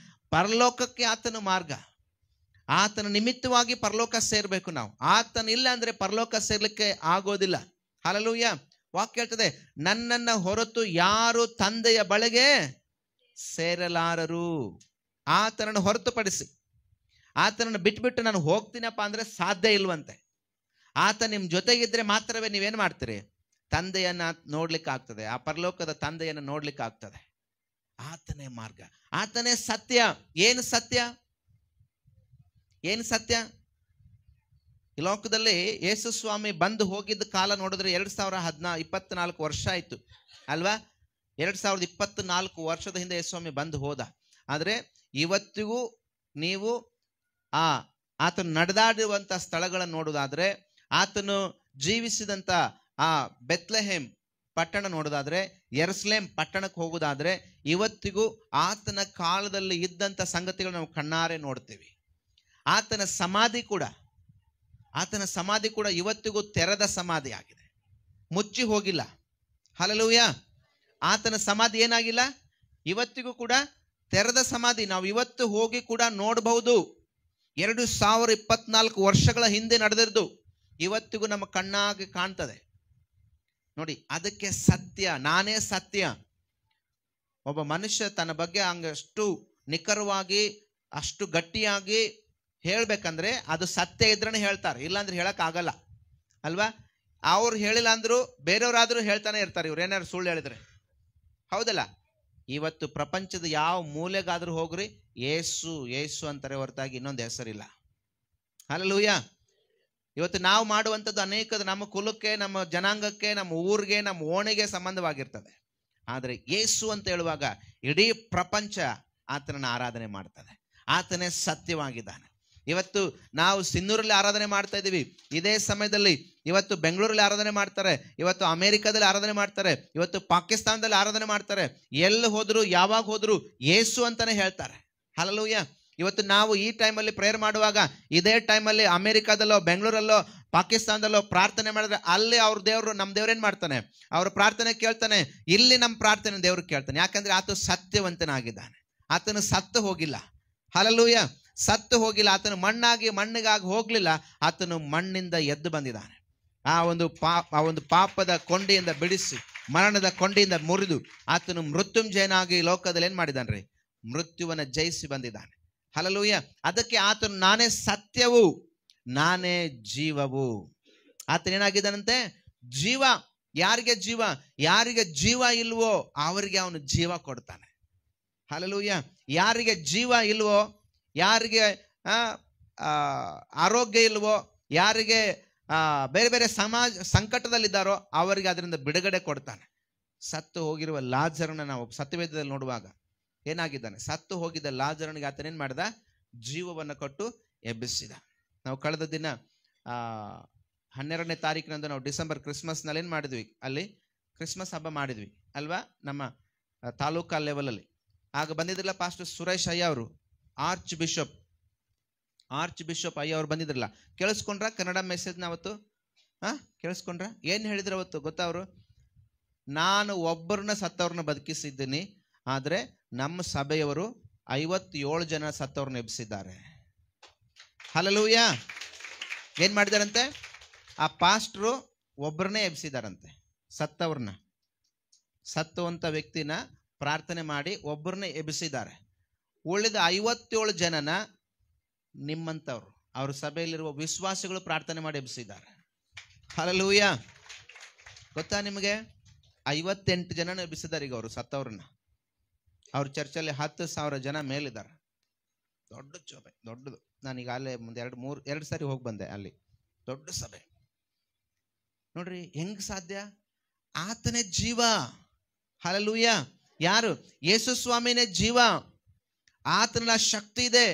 ಪರಲೋಕಕ್ಕೆ ಆತನ ಮಾರ್ಗ. ಆತನ ನಿಮಿತ್ತವಾಗಿ ಪರಲೋಕ ಸೇರ್ಬೇಕು ನಾವು. ಆತನ ಇಲ್ಲ ಅಂದ್ರೆ ಪರಲೋಕ ಸೇರ್ಲಿಕ್ಕೆ ಆಗೋದಿಲ್ಲ. ಹಲ್ಲೆಲೂಯಾ. ವಾಕ್ಯ ಹೇಳ್ತದೆ, ನನ್ನನ್ನ ಹೊರತು ಯಾರು ತಂದೆಯ ಬಳಿಗೆ ಸೇರಲಾರರು. ಆತನನ್ನು ಹೊರತುಪಡಿಸಿ, ಆತನನ್ನು ಬಿಟ್ಬಿಟ್ಟು ನಾನು ಹೋಗ್ತೀನಪ್ಪ ಅಂದ್ರೆ ಸಾಧ್ಯ ಇಲ್ವಂತೆ. ಆತ ನಿಮ್ ಜೊತೆಗಿದ್ರೆ ಮಾತ್ರವೇ ನೀವೇನ್ ಮಾಡ್ತೀರಿ, ತಂದೆಯನ್ನ ನೋಡ್ಲಿಕ್ಕೆ ಆಗ್ತದೆ, ಆ ಪರಲೋಕದ ತಂದೆಯನ್ನು ನೋಡ್ಲಿಕ್ಕೆ ಆಗ್ತದೆ. ಆತನೇ ಮಾರ್ಗ, ಆತನೇ ಸತ್ಯ. ಏನು ಸತ್ಯ? ಏನು ಸತ್ಯ? ಈ ಲೋಕದಲ್ಲಿ ಯೇಸು ಸ್ವಾಮಿ ಬಂದು ಹೋಗಿದ್ದ ಕಾಲ ನೋಡಿದ್ರೆ 2024 ವರ್ಷ ಆಯ್ತು ಅಲ್ವಾ. 2024 ವರ್ಷದ ಹಿಂದೆ ಯೇಸು ಸ್ವಾಮಿ ಬಂದು ಹೋದ. ಆದ್ರೆ ಇವತ್ತಿಗೂ ನೀವು ಆತನು ನಡೆದಾಡುವಂತ ಸ್ಥಳಗಳನ್ನು ನೋಡುವುದಾದ್ರೆ, ಆತನು ಜೀವಿಸಿದಂತ ಆ ಬೆತ್ಲೆಹೇಮ್ ಪಟ್ಟಣ ನೋಡೋದಾದ್ರೆ, ಯೆರೂಸಲೇಮ್ ಪಟ್ಟಣಕ್ಕೆ ಹೋಗೋದಾದ್ರೆ, ಇವತ್ತಿಗೂ ಆತನ ಕಾಲದಲ್ಲಿ ಇದ್ದಂತ ಸಂಗತಿಗಳು ನಾವು ಕಣ್ಣಾರೆ ನೋಡ್ತೀವಿ. ಆತನ ಸಮಾಧಿ ಕೂಡ ಇವತ್ತಿಗೂ ತೆರೆದ ಸಮಾಧಿ ಆಗಿದೆ, ಮುಚ್ಚಿ ಹೋಗಿಲ್ಲ. ಹಲ್ಲೆಲೂಯಾ. ಆತನ ಸಮಾಧಿ ಏನಾಗಿಲ್ಲ, ಇವತ್ತಿಗೂ ಕೂಡ ತೆರೆದ ಸಮಾಧಿ. ನಾವು ಇವತ್ತು ಹೋಗಿ ಕೂಡ ನೋಡಬಹುದು. 2024 ವರ್ಷಗಳ ಹಿಂದೆ ನಡೆದಿದ್ದು ಇವತ್ತಿಗೂ ನಮ್ಮ ಕಣ್ಣಾಗಿ ಕಾಣ್ತದೆ ನೋಡಿ. ಅದಕ್ಕೆ ಸತ್ಯ, ನಾನೇ ಸತ್ಯ. ಒಬ್ಬ ಮನುಷ್ಯ ತನ್ನ ಬಗ್ಗೆ ಹಂಗಷ್ಟು ನಿಖರವಾಗಿ, ಅಷ್ಟು ಗಟ್ಟಿಯಾಗಿ ಹೇಳ್ಬೇಕಂದ್ರೆ ಅದು ಸತ್ಯ ಇದ್ರೇ ಹೇಳ್ತಾರೆ, ಇಲ್ಲಾಂದ್ರೆ ಹೇಳಕ್ ಆಗಲ್ಲ ಅಲ್ವಾ. ಅವ್ರು ಹೇಳಿಲ್ಲ ಅಂದ್ರು ಬೇರೆಯವರಾದ್ರೂ ಹೇಳ್ತಾನೆ ಇರ್ತಾರೆ, ಇವ್ರು ಏನಾದ್ರು ಸುಳ್ಳು ಹೇಳಿದ್ರೆ. ಹೌದಲ್ಲ? ಇವತ್ತು ಪ್ರಪಂಚದ ಯಾವ ಮೂಲೆಗಾದ್ರೂ ಹೋಗ್ರಿ, ಯೇಸು ಯೇಸು ಅಂತಾರೆ ಹೊರತಾಗಿ ಇನ್ನೊಂದು ಹೆಸರಿಲ್ಲ. ಹಲ್ಲೆಲೂಯಾ. ಇವತ್ತು ನಾವು ಮಾಡುವಂಥದ್ದು ಅನೇಕದು ನಮ್ಮ ಕುಲಕ್ಕೆ, ನಮ್ಮ ಜನಾಂಗಕ್ಕೆ, ನಮ್ಮ ಊರಿಗೆ, ನಮ್ಮ ಓಣಿಗೆ ಸಂಬಂಧವಾಗಿರ್ತದೆ. ಆದರೆ ಯೇಸು ಅಂತ ಹೇಳುವಾಗ ಇಡೀ ಪ್ರಪಂಚ ಆತನನ್ನು ಆರಾಧನೆ ಮಾಡ್ತದೆ. ಆತನೇ ಸತ್ಯವಾಗಿದ್ದಾನೆ. ಇವತ್ತು ನಾವು ಸಿನ್ನೂರಲ್ಲಿ ಆರಾಧನೆ ಮಾಡ್ತಾ ಇದ್ದೀವಿ. ಇದೇ ಸಮಯದಲ್ಲಿ ಇವತ್ತು ಬೆಂಗಳೂರಲ್ಲಿ ಆರಾಧನೆ ಮಾಡ್ತಾರೆ, ಇವತ್ತು ಅಮೆರಿಕದಲ್ಲಿ ಆರಾಧನೆ ಮಾಡ್ತಾರೆ, ಇವತ್ತು ಪಾಕಿಸ್ತಾನದಲ್ಲಿ ಆರಾಧನೆ ಮಾಡ್ತಾರೆ. ಎಲ್ಲಿ ಹೋದ್ರು, ಯಾವಾಗ ಹೋದ್ರು ಯೇಸು ಅಂತಾನೆ ಹೇಳ್ತಾರೆ. ಹಲ್ಲೆಲೂಯಾ. ಇವತ್ತು ನಾವು ಈ ಟೈಮಲ್ಲಿ ಪ್ರೇಯರ್ ಮಾಡುವಾಗ ಇದೇ ಟೈಮಲ್ಲಿ ಅಮೆರಿಕದಲ್ಲೋ, ಬೆಂಗಳೂರಲ್ಲೋ, ಪಾಕಿಸ್ತಾನದಲ್ಲೋ ಪ್ರಾರ್ಥನೆ ಮಾಡಿದ್ರೆ ಅಲ್ಲಿ ಅವ್ರ ದೇವರು, ನಮ್ಮ ದೇವ್ರೇನ್ ಮಾಡ್ತಾನೆ, ಅವ್ರ ಪ್ರಾರ್ಥನೆ ಕೇಳ್ತಾನೆ. ಇಲ್ಲಿ ನಮ್ಮ ಪ್ರಾರ್ಥನೆ ದೇವ್ರು ಕೇಳ್ತಾನೆ. ಯಾಕಂದ್ರೆ ಆತ ಸತ್ಯವಂತನಾಗಿದ್ದಾನೆ. ಆತನು ಸತ್ತು ಹೋಗಿಲ್ಲ. ಹಲ್ಲೆಲೂಯಾ. ಸತ್ತು ಹೋಗಿಲ್ಲ. ಆತನು ಮಣ್ಣಿಗಾಗಿ ಹೋಗ್ಲಿಲ್ಲ. ಆತನು ಮಣ್ಣಿಂದ ಎದ್ದು ಬಂದಿದ್ದಾನೆ. ಆ ಒಂದು ಪಾಪದ ಕೊಂಡಿಯಿಂದ ಬಿಡಿಸಿ, ಮರಣದ ಕೊಂಡಿಯಿಂದ ಮುರಿದು ಆತನು ಮೃತ್ಯುಂಜಯನಾಗಿ ಲೋಕದಲ್ಲಿ ಏನ್ ಮಾಡಿದಾನ್ರಿ, ಮೃತ್ಯುವನ್ನ ಜಯಿಸಿ ಬಂದಿದ್ದಾನೆ. ಹಲ್ಲೆಲೂಯಾ. ಅದಕ್ಕೆ ಆತನು ನಾನೇ ಸತ್ಯವು, ನಾನೇ ಜೀವವು. ಆತನೇನಾಗಿದ್ದಾನಂತೆ, ಜೀವ. ಯಾರಿಗೆ ಜೀವ? ಯಾರಿಗೆ ಜೀವ ಇಲ್ವೋ ಅವರಿಗೆ ಅವನು ಜೀವ ಕೊಡ್ತಾನೆ. ಹಲ್ಲೆಲೂಯಾ. ಯಾರಿಗೆ ಜೀವ ಇಲ್ವೋ, ಯಾರಿಗೆ ಆರೋಗ್ಯ ಇಲ್ವೋ, ಯಾರಿಗೆ ಬೇರೆ ಬೇರೆ ಸಮಾಜ ಸಂಕಟದಲ್ಲಿದ್ದಾರೋ ಅವರಿಗೆ ಅದರಿಂದ ಬಿಡುಗಡೆ ಕೊಡ್ತಾನೆ. ಸತ್ತು ಹೋಗಿರುವ ಲಾಜರನ ನಾವು ಸತ್ಯವೇದದಲ್ಲಿ ನೋಡುವಾಗ ಏನಾಗಿದ್ದಾನೆ, ಸತ್ತು ಹೋಗಿದ್ದ ಲಾಜರನಿಗೆ ಆತನೇನ್ ಮಾಡಿದ, ಜೀವವನ್ನು ಕೊಟ್ಟು ಎಬ್ಬಿಸಿದ. ನಾವು ಕಳೆದ ದಿನ 12ನೇ ತಾರೀಕಿನಂದು ನಾವು ಡಿಸೆಂಬರ್ ಕ್ರಿಸ್ಮಸ್ನಲ್ಲಿ ಏನು ಮಾಡಿದ್ವಿ, ಅಲ್ಲಿ ಕ್ರಿಸ್ಮಸ್ ಹಬ್ಬ ಮಾಡಿದ್ವಿ ಅಲ್ವಾ, ನಮ್ಮ ತಾಲೂಕಾ ಲೆವೆಲಲ್ಲಿ. ಆಗ ಬಂದಿದ್ರಲ್ಲ ಪಾಸ್ಟರ್ ಸುರೇಶ್ ಅಯ್ಯ ಅವರು, ಆರ್ಚ್ ಬಿಷಪ್ ಅಯ್ಯ ಅವ್ರು ಬಂದಿದ್ರಲ್ಲ. ಕೇಳಿಸ್ಕೊಂಡ್ರ ಕನ್ನಡ ಮೆಸೇಜ್ನ ಅವತ್ತು? ಕೇಳಿಸ್ಕೊಂಡ್ರ? ಏನು ಹೇಳಿದ್ರು ಅವತ್ತು ಗೊತ್ತಾ? ಅವರು, ನಾನು ಒಬ್ಬರನ್ನ ಸತ್ತವ್ರನ್ನ ಬದುಕಿಸಿದ್ದೀನಿ, ಆದರೆ ನಮ್ಮ ಸಭೆಯವರು 57 ಜನ ಸತ್ತವ್ರನ್ನ ಎಬ್ಬಿಸಿದ್ದಾರೆ. ಹಲ್ಲೆಲೂಯಾ. ಏನ್ ಮಾಡಿದಾರಂತೆ? ಆ ಪಾಸ್ಟ್ರು ಒಬ್ಬರನ್ನೇ ಎಬ್ಬಿಸಿದಾರಂತೆ, ಸತ್ತವ್ರನ್ನ, ಸತ್ತುವಂತ ವ್ಯಕ್ತಿನ ಪ್ರಾರ್ಥನೆ ಮಾಡಿ ಒಬ್ಬರನ್ನೇ ಎಬ್ಬಿಸಿದ್ದಾರೆ. ಉಳಿದ 57 ಜನನ ನಿಮ್ಮಂಥವ್ರು, ಅವ್ರ ಸಭೆಯಲ್ಲಿರುವ ವಿಶ್ವಾಸಿಗಳು ಪ್ರಾರ್ಥನೆ ಮಾಡಿ ಎಬ್ಬಿಸಿದ್ದಾರೆ. ಹಲ್ಲೆಲೂಯಾ. ಗೊತ್ತಾ ನಿಮಗೆ? 58 ಜನನ ಎಬ್ಬಿಸಿದ್ದಾರೆ ಈಗ ಅವರು ಸತ್ತವ್ರನ್ನ. ಅವ್ರ ಚರ್ಚಲ್ಲಿ 10,000 ಜನ ಮೇಲಿದ್ದಾರೆ. ದೊಡ್ಡ ಸಭೆ, ದೊಡ್ಡದು. ನಾನೀಗ ಅಲ್ಲೇ ಮುಂದೆ 2 ಸಾರಿ ಹೋಗಿ ಬಂದೆ. ಅಲ್ಲಿ ದೊಡ್ಡ ಸಭೆ ನೋಡ್ರಿ. ಹೆಂಗ್ ಸಾಧ್ಯ? ಆತನೇ ಜೀವ. ಹಲ್ಲೆಲೂಯಾ. ಯಾರು? ಯೇಸು ಸ್ವಾಮಿನೇ ಜೀವ. ಆತನ ಶಕ್ತಿ ಇದೆ.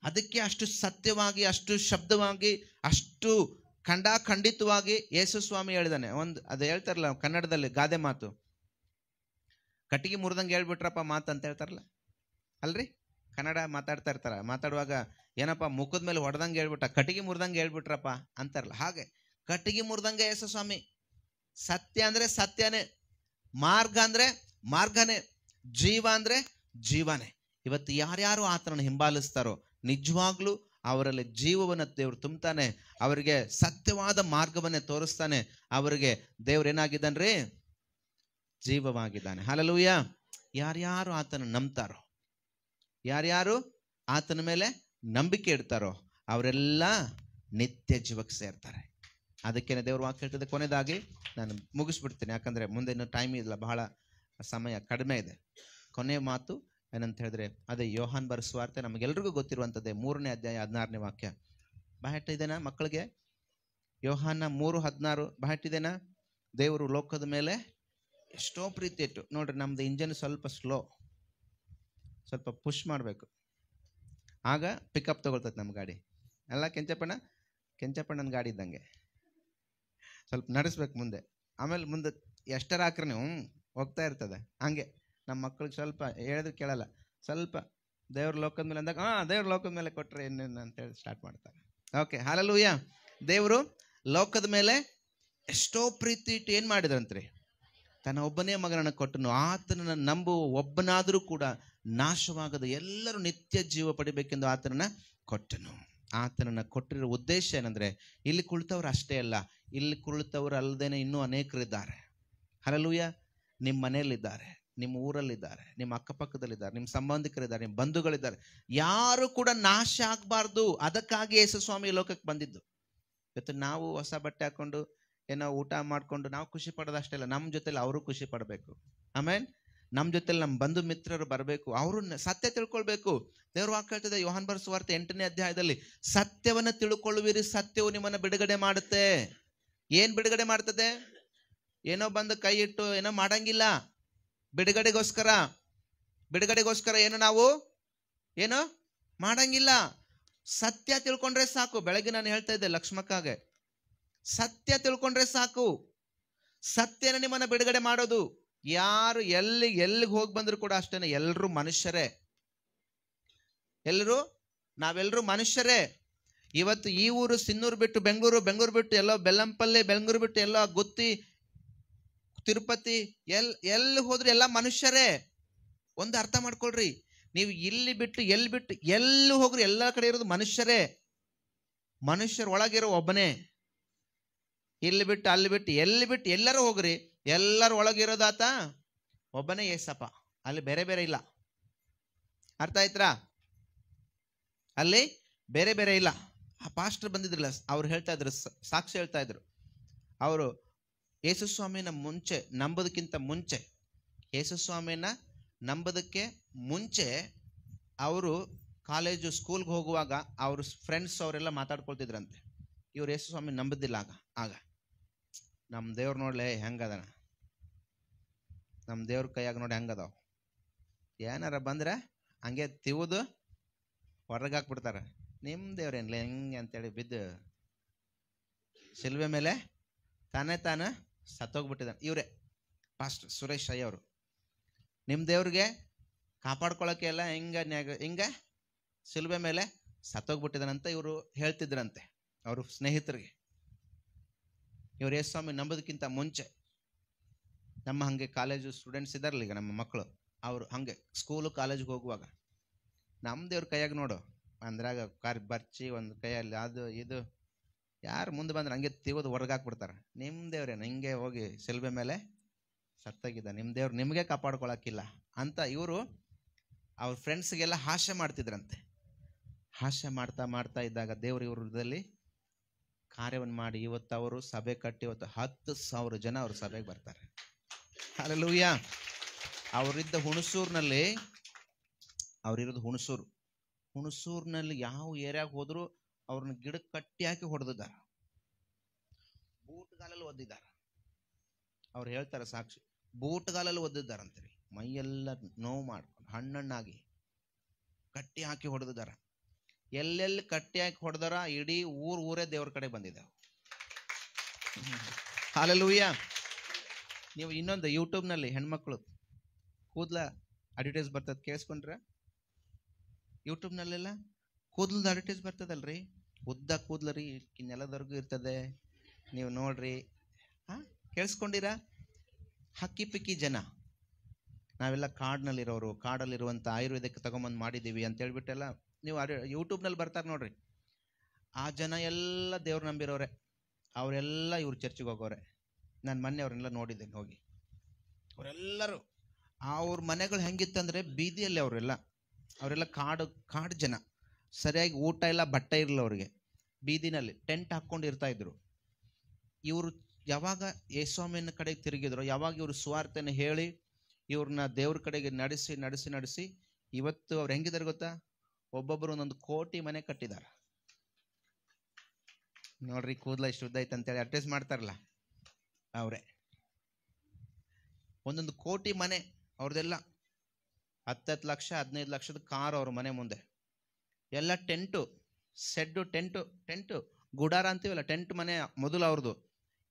ಅದಕ್ಕೆ ಅಷ್ಟು ಸತ್ಯವಾಗಿ, ಅಷ್ಟು ಶಬ್ದವಾಗಿ, ಅಷ್ಟು ಖಂಡಿತವಾಗಿ ಯೇಸು ಸ್ವಾಮಿ ಹೇಳಿದಾನೆ. ಅದು ಹೇಳ್ತಾರಲ್ಲ ಕನ್ನಡದಲ್ಲಿ ಗಾದೆ ಮಾತು, ಕಟ್ಟಿಗೆ ಮುರಿದಂಗೆ ಹೇಳ್ಬಿಟ್ರಪ್ಪ ಮಾತು ಅಂತ ಹೇಳ್ತಾರಲ್ಲ ಅಲ್ರಿ. ಕನ್ನಡ ಮಾತಾಡ್ತಾ ಇರ್ತಾರ, ಮಾತಾಡುವಾಗ ಏನಪ್ಪ ಮುಖದ ಮೇಲೆ ಹೊಡೆದಂಗೆ ಹೇಳ್ಬಿಟ್ಟ, ಕಟ್ಟಿಗೆ ಮುರಿದಂಗೆ ಹೇಳ್ಬಿಟ್ರಪ್ಪ ಅಂತಾರಲ್ಲ. ಹಾಗೆ ಕಟ್ಟಿಗೆ ಮುರಿದಂಗೆ ಯೇಸು ಸ್ವಾಮಿ. ಸತ್ಯ ಅಂದ್ರೆ ಸತ್ಯನೇ, ಮಾರ್ಗ ಅಂದ್ರೆ ಮಾರ್ಗನೇ, ಜೀವ ಅಂದ್ರೆ ಜೀವನೇ. ಇವತ್ತು ಯಾರ್ಯಾರು ಆತನನ್ನು ಹಿಂಬಾಲಿಸ್ತಾರೋ ನಿಜವಾಗ್ಲೂ ಅವರಲ್ಲಿ ಜೀವವನ್ನು ದೇವ್ರು ತುಂಬ್ತಾನೆ. ಅವರಿಗೆ ಸತ್ಯವಾದ ಮಾರ್ಗವನ್ನೇ ತೋರಿಸ್ತಾನೆ. ಅವರಿಗೆ ದೇವ್ರು ಏನಾಗಿದ್ದಾನ್ರಿ? ಜೀವವಾಗಿದ್ದಾನೆ. ಹಲ್ಲೆಲೂಯಾ. ಯಾರ್ಯಾರು ಆತನ ನಂಬ್ತಾರೋ, ಯಾರ್ಯಾರು ಆತನ ಮೇಲೆ ನಂಬಿಕೆ ಇಡ್ತಾರೋ ಅವರೆಲ್ಲ ನಿತ್ಯ ಜೀವಕ್ಕೆ ಸೇರ್ತಾರೆ. ಅದಕ್ಕೇನೆ ದೇವ್ರ ವಾಕ್ಯ ಹೇಳ್ತದೆ. ಕೊನೆಯದಾಗಿ ನಾನು ಮುಗಿಸ್ಬಿಡ್ತೀನಿ, ಯಾಕಂದ್ರೆ ಮುಂದೆ ಇನ್ನೂ ಟೈಮ್ ಇಲ್ಲ, ಬಹಳ ಸಮಯ ಕಡಿಮೆ ಇದೆ. ಕೊನೆಯ ಮಾತು ಏನಂತ ಹೇಳಿದ್ರೆ ಅದೇ ಯೋಹಾನ್ ಬರೆಸುವಾರ್ತೆ, ನಮಗೆಲ್ರಿಗೂ ಗೊತ್ತಿರುವಂಥದ್ದೇ, 3ನೇ ಅಧ್ಯಾಯ 16ನೇ ವಾಕ್ಯ. ಬಾಹೆಟ್ ಇದೆನಾ ಮಕ್ಕಳಿಗೆ? ಯೋಹಾನ 3:16 ಬಾಹೆಟ್ ಇದೆನಾ? ದೇವರು ಲೋಕದ ಮೇಲೆ ಎಷ್ಟೋ ಪ್ರೀತಿ ಇಟ್ಟು. ನೋಡ್ರಿ, ನಮ್ದು ಇಂಜನ್ ಸ್ವಲ್ಪ ಸ್ಲೋ, ಸ್ವಲ್ಪ ಪುಷ್ ಮಾಡಬೇಕು, ಆಗ ಪಿಕಪ್ ತಗೊಳ್ತದೆ ನಮ್ಮ ಗಾಡಿ. ಎಲ್ಲ ಕೆಂಚಪ್ಪಣ್ಣನ ಗಾಡಿ ಇದ್ದಂಗೆ ಸ್ವಲ್ಪ ನಡೆಸ್ಬೇಕು ಮುಂದೆ. ಆಮೇಲೆ ಮುಂದೆ ಎಷ್ಟರ ಹಾಕ್ರೆ ನೀವು ಹೋಗ್ತಾ ಇರ್ತದೆ. ಹಂಗೆ ನಮ್ಮ ಮಕ್ಕಳಿಗೆ ಸ್ವಲ್ಪ ಹೇಳಿದ್ರೆ ಕೇಳಲ್ಲ, ಸ್ವಲ್ಪ ದೇವ್ರ ಲೋಕದ ಮೇಲೆ ಅಂದಾಗ ದೇವ್ರ ಲೋಕದ ಮೇಲೆ ಕೊಟ್ಟರೆ ಏನೇನು ಅಂತೇಳಿ ಸ್ಟಾರ್ಟ್ ಮಾಡ್ತಾರೆ. Okay, hallelujah. ದೇವರು ಲೋಕದ ಮೇಲೆ ಎಷ್ಟೋ ಪ್ರೀತಿ ಇಟ್ಟು ಏನು ಮಾಡಿದ್ರಂತ್ರಿ? ತನ್ನ ಒಬ್ಬನೇ ಮಗನನ್ನು ಕೊಟ್ಟನು. ಆತನನ್ನು ನಂಬುವ ಒಬ್ಬನಾದರೂ ಕೂಡ ನಾಶವಾಗದ ಎಲ್ಲರೂ ನಿತ್ಯ ಜೀವ ಪಡಿಬೇಕೆಂದು ಆತನನ್ನು ಕೊಟ್ಟನು. ಆತನನ್ನು ಕೊಟ್ಟಿರೋ ಉದ್ದೇಶ ಏನಂದ್ರೆ, ಇಲ್ಲಿ ಕುಳಿತವ್ರು ಅಷ್ಟೇ ಅಲ್ಲ, ಇಲ್ಲಿ ಕುಳಿತವ್ರು ಅಲ್ಲದೇನೆ ಇನ್ನೂ ಅನೇಕರಿದ್ದಾರೆ. ಹಲ್ಲೆಲೂಯಾ. ನಿಮ್ಮ ಮನೆಯಲ್ಲಿದ್ದಾರೆ, ನಿಮ್ಮ ಊರಲ್ಲಿದ್ದಾರೆ, ನಿಮ್ಮ ಅಕ್ಕಪಕ್ಕದಲ್ಲಿದ್ದಾರೆ, ನಿಮ್ಮ ಸಂಬಂಧಿಕರಿದ್ದಾರೆ, ನಿಮ್ಮ ಬಂಧುಗಳಿದ್ದಾರೆ. ಯಾರು ಕೂಡ ನಾಶ ಆಗಬಾರ್ದು. ಅದಕ್ಕಾಗಿ ಯೇಸು ಸ್ವಾಮಿ ಲೋಕಕ್ಕೆ ಬಂದಿದ್ದು. ಇವತ್ತು ನಾವು ಹೊಸ ಬಟ್ಟೆ ಹಾಕೊಂಡು ಏನೋ ಊಟ ಮಾಡ್ಕೊಂಡು ನಾವು ಖುಷಿ ಪಡೋದಷ್ಟೇ ಇಲ್ಲ, ನಮ್ಮ ಜೊತೆಲಿ ಅವರು ಖುಷಿ ಪಡಬೇಕು. ಆಮೇಲೆ ನಮ್ಮ ಜೊತೆಲಿ ನಮ್ಮ ಬಂಧು ಮಿತ್ರರು ಬರಬೇಕು, ಅವರು ಸತ್ಯ ತಿಳ್ಕೊಳ್ಬೇಕು. ದೇವ್ರ ವಾಕ್ಯ ಹೇಳ್ತದೆ ಯೋಹಾನ್ ಬರೆದ ಸುವಾರ್ತೆ 8ನೇ ಅಧ್ಯಾಯದಲ್ಲಿ, ಸತ್ಯವನ್ನ ತಿಳ್ಕೊಳ್ಳುವಿರಿ, ಸತ್ಯವು ನಿಮ್ಮನ್ನ ಬಿಡುಗಡೆ ಮಾಡುತ್ತೆ. ಏನ್ ಬಿಡುಗಡೆ ಮಾಡ್ತದೆ? ಏನೋ ಬಂದು ಕೈ ಇಟ್ಟು ಏನೋ ಮಾಡಂಗಿಲ್ಲ. ಬಿಡುಗಡೆಗೋಸ್ಕರ ಏನು ನಾವು ಏನೋ ಮಾಡಂಗಿಲ್ಲ. ಸತ್ಯ ತಿಳ್ಕೊಂಡ್ರೆ ಸಾಕು. ಬೆಳಗ್ಗೆ ನಾನು ಹೇಳ್ತಾ ಇದ್ದೆ ಲಕ್ಷ್ಮಕ್ಕಾಗೆ, ಸತ್ಯ ತಿಳ್ಕೊಂಡ್ರೆ ಸಾಕು. ಸತ್ಯನ ನಿಮ್ಮನ್ನ ಬಿಡುಗಡೆ ಮಾಡೋದು. ಯಾರು ಎಲ್ಲಿಗೆ ಹೋಗಿ ಬಂದ್ರು ಕೂಡ ಅಷ್ಟೇನೆ, ಎಲ್ಲರೂ ಮನುಷ್ಯರೇ. ನಾವೆಲ್ಲರೂ ಮನುಷ್ಯರೇ. ಇವತ್ತು ಈ ಊರು ಸಿನ್ನೂರು ಬಿಟ್ಟು ಬೆಂಗಳೂರು ಬಿಟ್ಟು ಎಲ್ಲೋ ಬೆಲ್ಲಂಪಲ್ಲಿ, ಬೆಂಗಳೂರು ಬಿಟ್ಟು ಎಲ್ಲೋ ಗುತ್ತಿ, ತಿರುಪತಿ, ಎಲ್ಲಿ ಹೋದ್ರು ಎಲ್ಲ ಮನುಷ್ಯರೇ. ಒಂದು ಅರ್ಥ ಮಾಡ್ಕೊಳ್ರಿ, ನೀವು ಇಲ್ಲಿ ಬಿಟ್ಟು ಎಲ್ಲಿ ಹೋಗ್ರಿ ಎಲ್ಲ ಕಡೆ ಇರೋದು ಮನುಷ್ಯರೇ. ಮನುಷ್ಯರ ಒಳಗಿರೋ ಒಬ್ಬನೇ. ಇಲ್ಲಿ ಬಿಟ್ಟು ಅಲ್ಲಿ ಬಿಟ್ಟು ಎಲ್ಲಿ ಬಿಟ್ಟು ಎಲ್ಲರೂ ಹೋಗ್ರಿ, ಎಲ್ಲರ ಒಳಗಿರೋದಾತ ಒಬ್ಬನೇ ಏಸಪ್ಪ. ಅಲ್ಲಿ ಬೇರೆ ಬೇರೆ ಇಲ್ಲ. ಅರ್ಥ ಆಯ್ತಾ? ಅಲ್ಲಿ ಬೇರೆ ಬೇರೆ ಇಲ್ಲ. ಆ ಪಾಸ್ಟರ್ ಬಂದಿದ್ರಲ್ಲ, ಅವ್ರು ಹೇಳ್ತಾ ಇದ್ರು, ಸಾಕ್ಷಿ ಹೇಳ್ತಾ ಇದ್ರು. ಅವರು ಯೇಸುಸ್ವಾಮಿನ ನಂಬೋದಕ್ಕಿಂತ ಮುಂಚೆ, ಯೇಸುಸ್ವಾಮಿನ ನಂಬೋದಕ್ಕೆ ಮುಂಚೆ ಅವರು ಕಾಲೇಜು ಸ್ಕೂಲ್ಗೆ ಹೋಗುವಾಗ ಅವ್ರ ಫ್ರೆಂಡ್ಸ್ ಅವರೆಲ್ಲ ಮಾತಾಡ್ಕೊಳ್ತಿದ್ರಂತೆ. ಇವ್ರು ಯೇಸುಸ್ವಾಮಿ ನಂಬುದಿಲ್ಲ. ಆಗ ನಮ್ಮ ದೇವ್ರು ನೋಡ್ಲೆ ಹೆಂಗದನ, ನಮ್ಮ ದೇವ್ರ ಕೈಯಾಗ ನೋಡಿ ಹೆಂಗದಾವ, ಏನಾರ ಬಂದ್ರೆ ಹಂಗೆ ತಿವುದು ಹೊರಗೆ ಹಾಕ್ಬಿಡ್ತಾರ. ನಿಮ್ಮ ದೇವ್ರೇನ್ಲೆ ಹೆಂಗೆ ಅಂತೇಳಿ ಬಿದ್ದು ಶಿಲ್ವೆ ಮೇಲೆ ತಾನೇ ಸತ್ತೋಗ್ಬಿಟ್ಟಿದ್ದಾನೆ. ಇವರೇ ಪಾಸ್ಟರ್ ಸುರೇಶ್ ಅಯ್ಯ ಅವರು. ನಿಮ್ಮ ದೇವ್ರಿಗೆ ಕಾಪಾಡ್ಕೊಳಕ್ಕೆ ಎಲ್ಲ ಹಿಂಗ ಶಿಲ್ವೆ ಮೇಲೆ ಸತ್ತೋಗ್ಬಿಟ್ಟಿದ್ದಾನಂತ ಇವರು ಹೇಳ್ತಿದ್ರಂತೆ ಅವರು ಸ್ನೇಹಿತರಿಗೆ. ಇವ್ರು ಯೇಸುಸ್ವಾಮಿ ನಂಬೋದಕ್ಕಿಂತ ಮುಂಚೆ ನಮ್ಮ ಹಂಗೆ ಕಾಲೇಜು ಸ್ಟೂಡೆಂಟ್ಸ್ ಇದ್ದಾರಲ್ಲ ಈಗ, ನಮ್ಮ ಮಕ್ಕಳು, ಅವರು ಹಂಗೆ ಸ್ಕೂಲು ಕಾಲೇಜ್ಗೆ ಹೋಗುವಾಗ ನಮ್ಮ ದೇವ್ರ ಕೈಯಾಗ ನೋಡು ಅಂದ್ರಾಗ ಬರ್ಚಿ ಒಂದು ಕೈಯಲ್ಲಿ ಅದು ಇದು ಯಾರು ಮುಂದೆ ಬಂದ್ರೆ ಹಂಗೆ ತಿವದು ಹೊರಗೆ ಹಾಕ್ಬಿಡ್ತಾರೆ. ನಿಮ್ಮ ದೇವ್ರೇನು ಹಿಂಗೆ ಹೋಗಿ ಶಿಲ್ಬೆ ಮೇಲೆ ಸತ್ತಾಗಿದ್ದ, ನಿಮ್ಮ ದೇವ್ರು ನಿಮಗೆ ಕಾಪಾಡ್ಕೊಳಕ್ಕಿಲ್ಲ ಅಂತ ಇವರು ಅವ್ರ ಫ್ರೆಂಡ್ಸ್ಗೆಲ್ಲ ಹಾಸ್ಯ ಮಾಡ್ತಿದ್ರಂತೆ. ಹಾಸ್ಯ ಮಾಡ್ತಾ ಇದ್ದಾಗ ದೇವ್ರು ಇವ್ರದಲ್ಲಿ ಕಾರ್ಯವನ್ನು ಮಾಡಿ ಇವತ್ತು ಅವರು ಸಭೆ ಕಟ್ಟಿ ಇವತ್ತು 10,000 ಜನ ಅವ್ರ ಸಭೆಗೆ ಬರ್ತಾರೆ. ಹಲ್ಲೆಲೂಯಾ. ಅವರಿದ್ದ ಹುಣಸೂರಿನಲ್ಲಿ, ಅವರಿರೋದು ಹುಣಸೂರಿನಲ್ಲಿ ಯಾವ ಏರಿಯಾಗ ಹೋದ್ರು ಅವ್ರನ್ನ ಗಿಡಕ್ಕೆ ಕಟ್ಟಿ ಹಾಕಿ ಹೊಡೆದಿದ್ದಾರೆ, ಬೂಟ್ಗಾಲಲ್ಲಿ ಒದ್ದಿದ್ದಾರೆ. ಅವ್ರು ಹೇಳ್ತಾರೆ ಸಾಕ್ಷಿ, ಬೂಟ್ಗಾಲಲ್ಲಿ ಒದ್ದಿದ್ದಾರಂತೀರಿ, ಮೈಯೆಲ್ಲ ನೋವು ಮಾಡ್ಕೊಂಡು ಹಣ್ಣಾಗಿ ಕಟ್ಟಿ ಹಾಕಿ ಹೊಡೆದಿದ್ದಾರೆ. ಎಲ್ಲೆಲ್ಲಿ ಕಟ್ಟಿ ಹಾಕಿ ಹೊಡೆದಾರ ಇಡೀ ಊರೇ ದೇವ್ರ ಕಡೆ ಬಂದಿದ್ದಾವೆ. ಹಲ್ಲೆಲೂಯಾ. ನೀವು ಇನ್ನೊಂದು ಯೂಟ್ಯೂಬ್ನಲ್ಲಿ ಹೆಣ್ಮಕ್ಳು ಕೂದಲ ಅಡ್ವರ್ಟೈಸ್ ಬರ್ತದೆ, ಕೇಳಿಸ್ಕೊಂಡ್ರೆ? ಯೂಟ್ಯೂಬ್ನಲ್ಲೆಲ್ಲ ಕೂದಲದ ಅಡ್ವರ್ಟೈಸ್ ಬರ್ತದಲ್ರಿ, ಉದ್ದ ಕೂದಲರಿ ನೆಲದವರೆಗೂ ಇರ್ತದೆ, ನೀವು ನೋಡ್ರಿ. ಕೇಳಿಸ್ಕೊಂಡಿರಾ? ಹಕ್ಕಿ ಪಿಕ್ಕಿ ಜನ, ನಾವೆಲ್ಲ ಕಾಡಲ್ಲಿರೋರು, ಕಾಡಲ್ಲಿರುವಂಥ ಆಯುರ್ವೇದಕ್ಕೆ ತಗೊಂಬಂದು ಮಾಡಿದ್ದೀವಿ ಅಂತ ಹೇಳ್ಬಿಟ್ಟೆಲ್ಲ ನೀವು ಯೂಟ್ಯೂಬ್ನಲ್ಲಿ ಬರ್ತಾರೆ ನೋಡ್ರಿ. ಆ ಜನ ಎಲ್ಲ ದೇವ್ರು ನಂಬಿರೋರೆ, ಅವರೆಲ್ಲ ಇವ್ರು ಚರ್ಚಿಗೆ ಹೋಗೋರೆ. ನಾನು ಮೊನ್ನೆ ಅವ್ರನ್ನೆಲ್ಲ ನೋಡಿದ್ದೇನೆ ಹೋಗಿ. ಅವರೆಲ್ಲರೂ ಅವ್ರ ಮನೆಗಳು ಹೆಂಗಿತ್ತಂದರೆ ಬೀದಿಯಲ್ಲಿ ಅವರೆಲ್ಲ ಕಾಡು ಜನ, ಸರಿಯಾಗಿ ಊಟ ಇಲ್ಲ, ಬಟ್ಟೆ ಇರಲಿಲ್ಲ ಅವ್ರಿಗೆ, ಬೀದಿನಲ್ಲಿ ಟೆಂಟ್ ಹಾಕ್ಕೊಂಡು ಇರ್ತಾ ಇದ್ರು. ಇವರು ಯಾವಾಗ ಯೇಸುಸ್ವಾಮಿನ ಕಡೆಗೆ ತಿರುಗಿದ್ರು, ಯಾವಾಗ ಇವರು ಸುವಾರ್ತೆನ ಹೇಳಿ ಇವ್ರನ್ನ ದೇವ್ರ ಕಡೆಗೆ ನಡೆಸಿ ಇವತ್ತು ಅವ್ರು ಹೆಂಗಿದ್ದಾರೆ ಗೊತ್ತಾ? ಒಬ್ಬೊಬ್ಬರು ಒಂದೊಂದು ಕೋಟಿ ಮನೆ ಕಟ್ಟಿದ್ದಾರೆ ನೋಡ್ರಿ. ಕೂದಲ ಇಷ್ಟು ಉದ್ದ ಐತೆ ಅಂತೇಳಿ ಅಡ್ವರ್ಟೈಸ್ ಮಾಡ್ತಾರಲ್ಲ ಅವರೇ. ಒಂದೊಂದು ಕೋಟಿ ಮನೆ ಅವ್ರದ್ದೆಲ್ಲ, 10 ಲಕ್ಷ 15 ಲಕ್ಷದ ಕಾರ್ ಅವ್ರ ಮನೆ ಮುಂದೆ, ಎಲ್ಲ ಟೆಂಟು ಸೆಡ್ಡು, ಟೆಂಟು ಗುಡಾರ ಅಂತೀವಲ್ಲ, ಟೆಂಟ್ ಮನೆ ಮೊದಲು ಅವ್ರದ್ದು.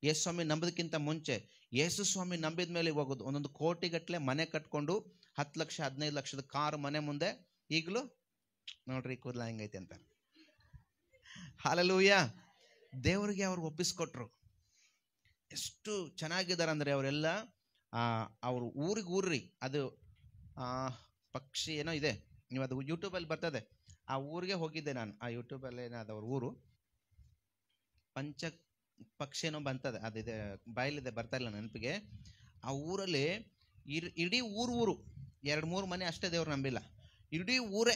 ಯೇಸುಸ್ವಾಮಿ ನಂಬೋದಕ್ಕಿಂತ ಮುಂಚೆ, ಯೇಸುಸ್ವಾಮಿ ನಂಬಿದ ಮೇಲೆ ಹೋಗೋದು ಒಂದೊಂದು ಕೋಟಿಗಟ್ಟಲೆ ಮನೆ ಕಟ್ಕೊಂಡು 10 ಲಕ್ಷ 15 ಲಕ್ಷದ ಕಾರ್ ಮನೆ ಮುಂದೆ. ಈಗಲೂ ನೋಡ್ರಿ ಕೂದಲ ಹೆಂಗೈತೆ ಅಂತ. ಹಲ್ಲೆಲೂಯಾ. ದೇವರಿಗೆ ಅವ್ರು ಒಪ್ಪಿಸ್ಕೊಟ್ರು. ಎಷ್ಟು ಚೆನ್ನಾಗಿದ್ದಾರೆ ಅಂದರೆ ಅವರೆಲ್ಲ. ಅವ್ರು ಊರ್ರಿ, ಅದು ಪಕ್ಷಿ ಏನೋ ಇದೆ, ನೀವು ಅದು ಯೂಟ್ಯೂಬಲ್ಲಿ ಬರ್ತದೆ. ಆ ಊರಿಗೆ ಹೋಗಿದ್ದೆ ನಾನು. ಆ ಯೂಟ್ಯೂಬಲ್ಲಿ ಏನಾದ ಅವ್ರ ಊರು ಪಂಚ ಪಕ್ಷಿ ಏನೋ ಬಂತದೆ, ಅದಿದೆ ಬಾಯಲ್ಲಿದೆ, ಬರ್ತಾ ಇಲ್ಲ ನೆನಪಿಗೆ. ಆ ಊರಲ್ಲಿ ಇಡೀ ಊರು 2-3 ಮನೆ ಅಷ್ಟೇ ದೇವ್ರು ನಂಬಿಲ್ಲ, ಇಡೀ ಊರೇ,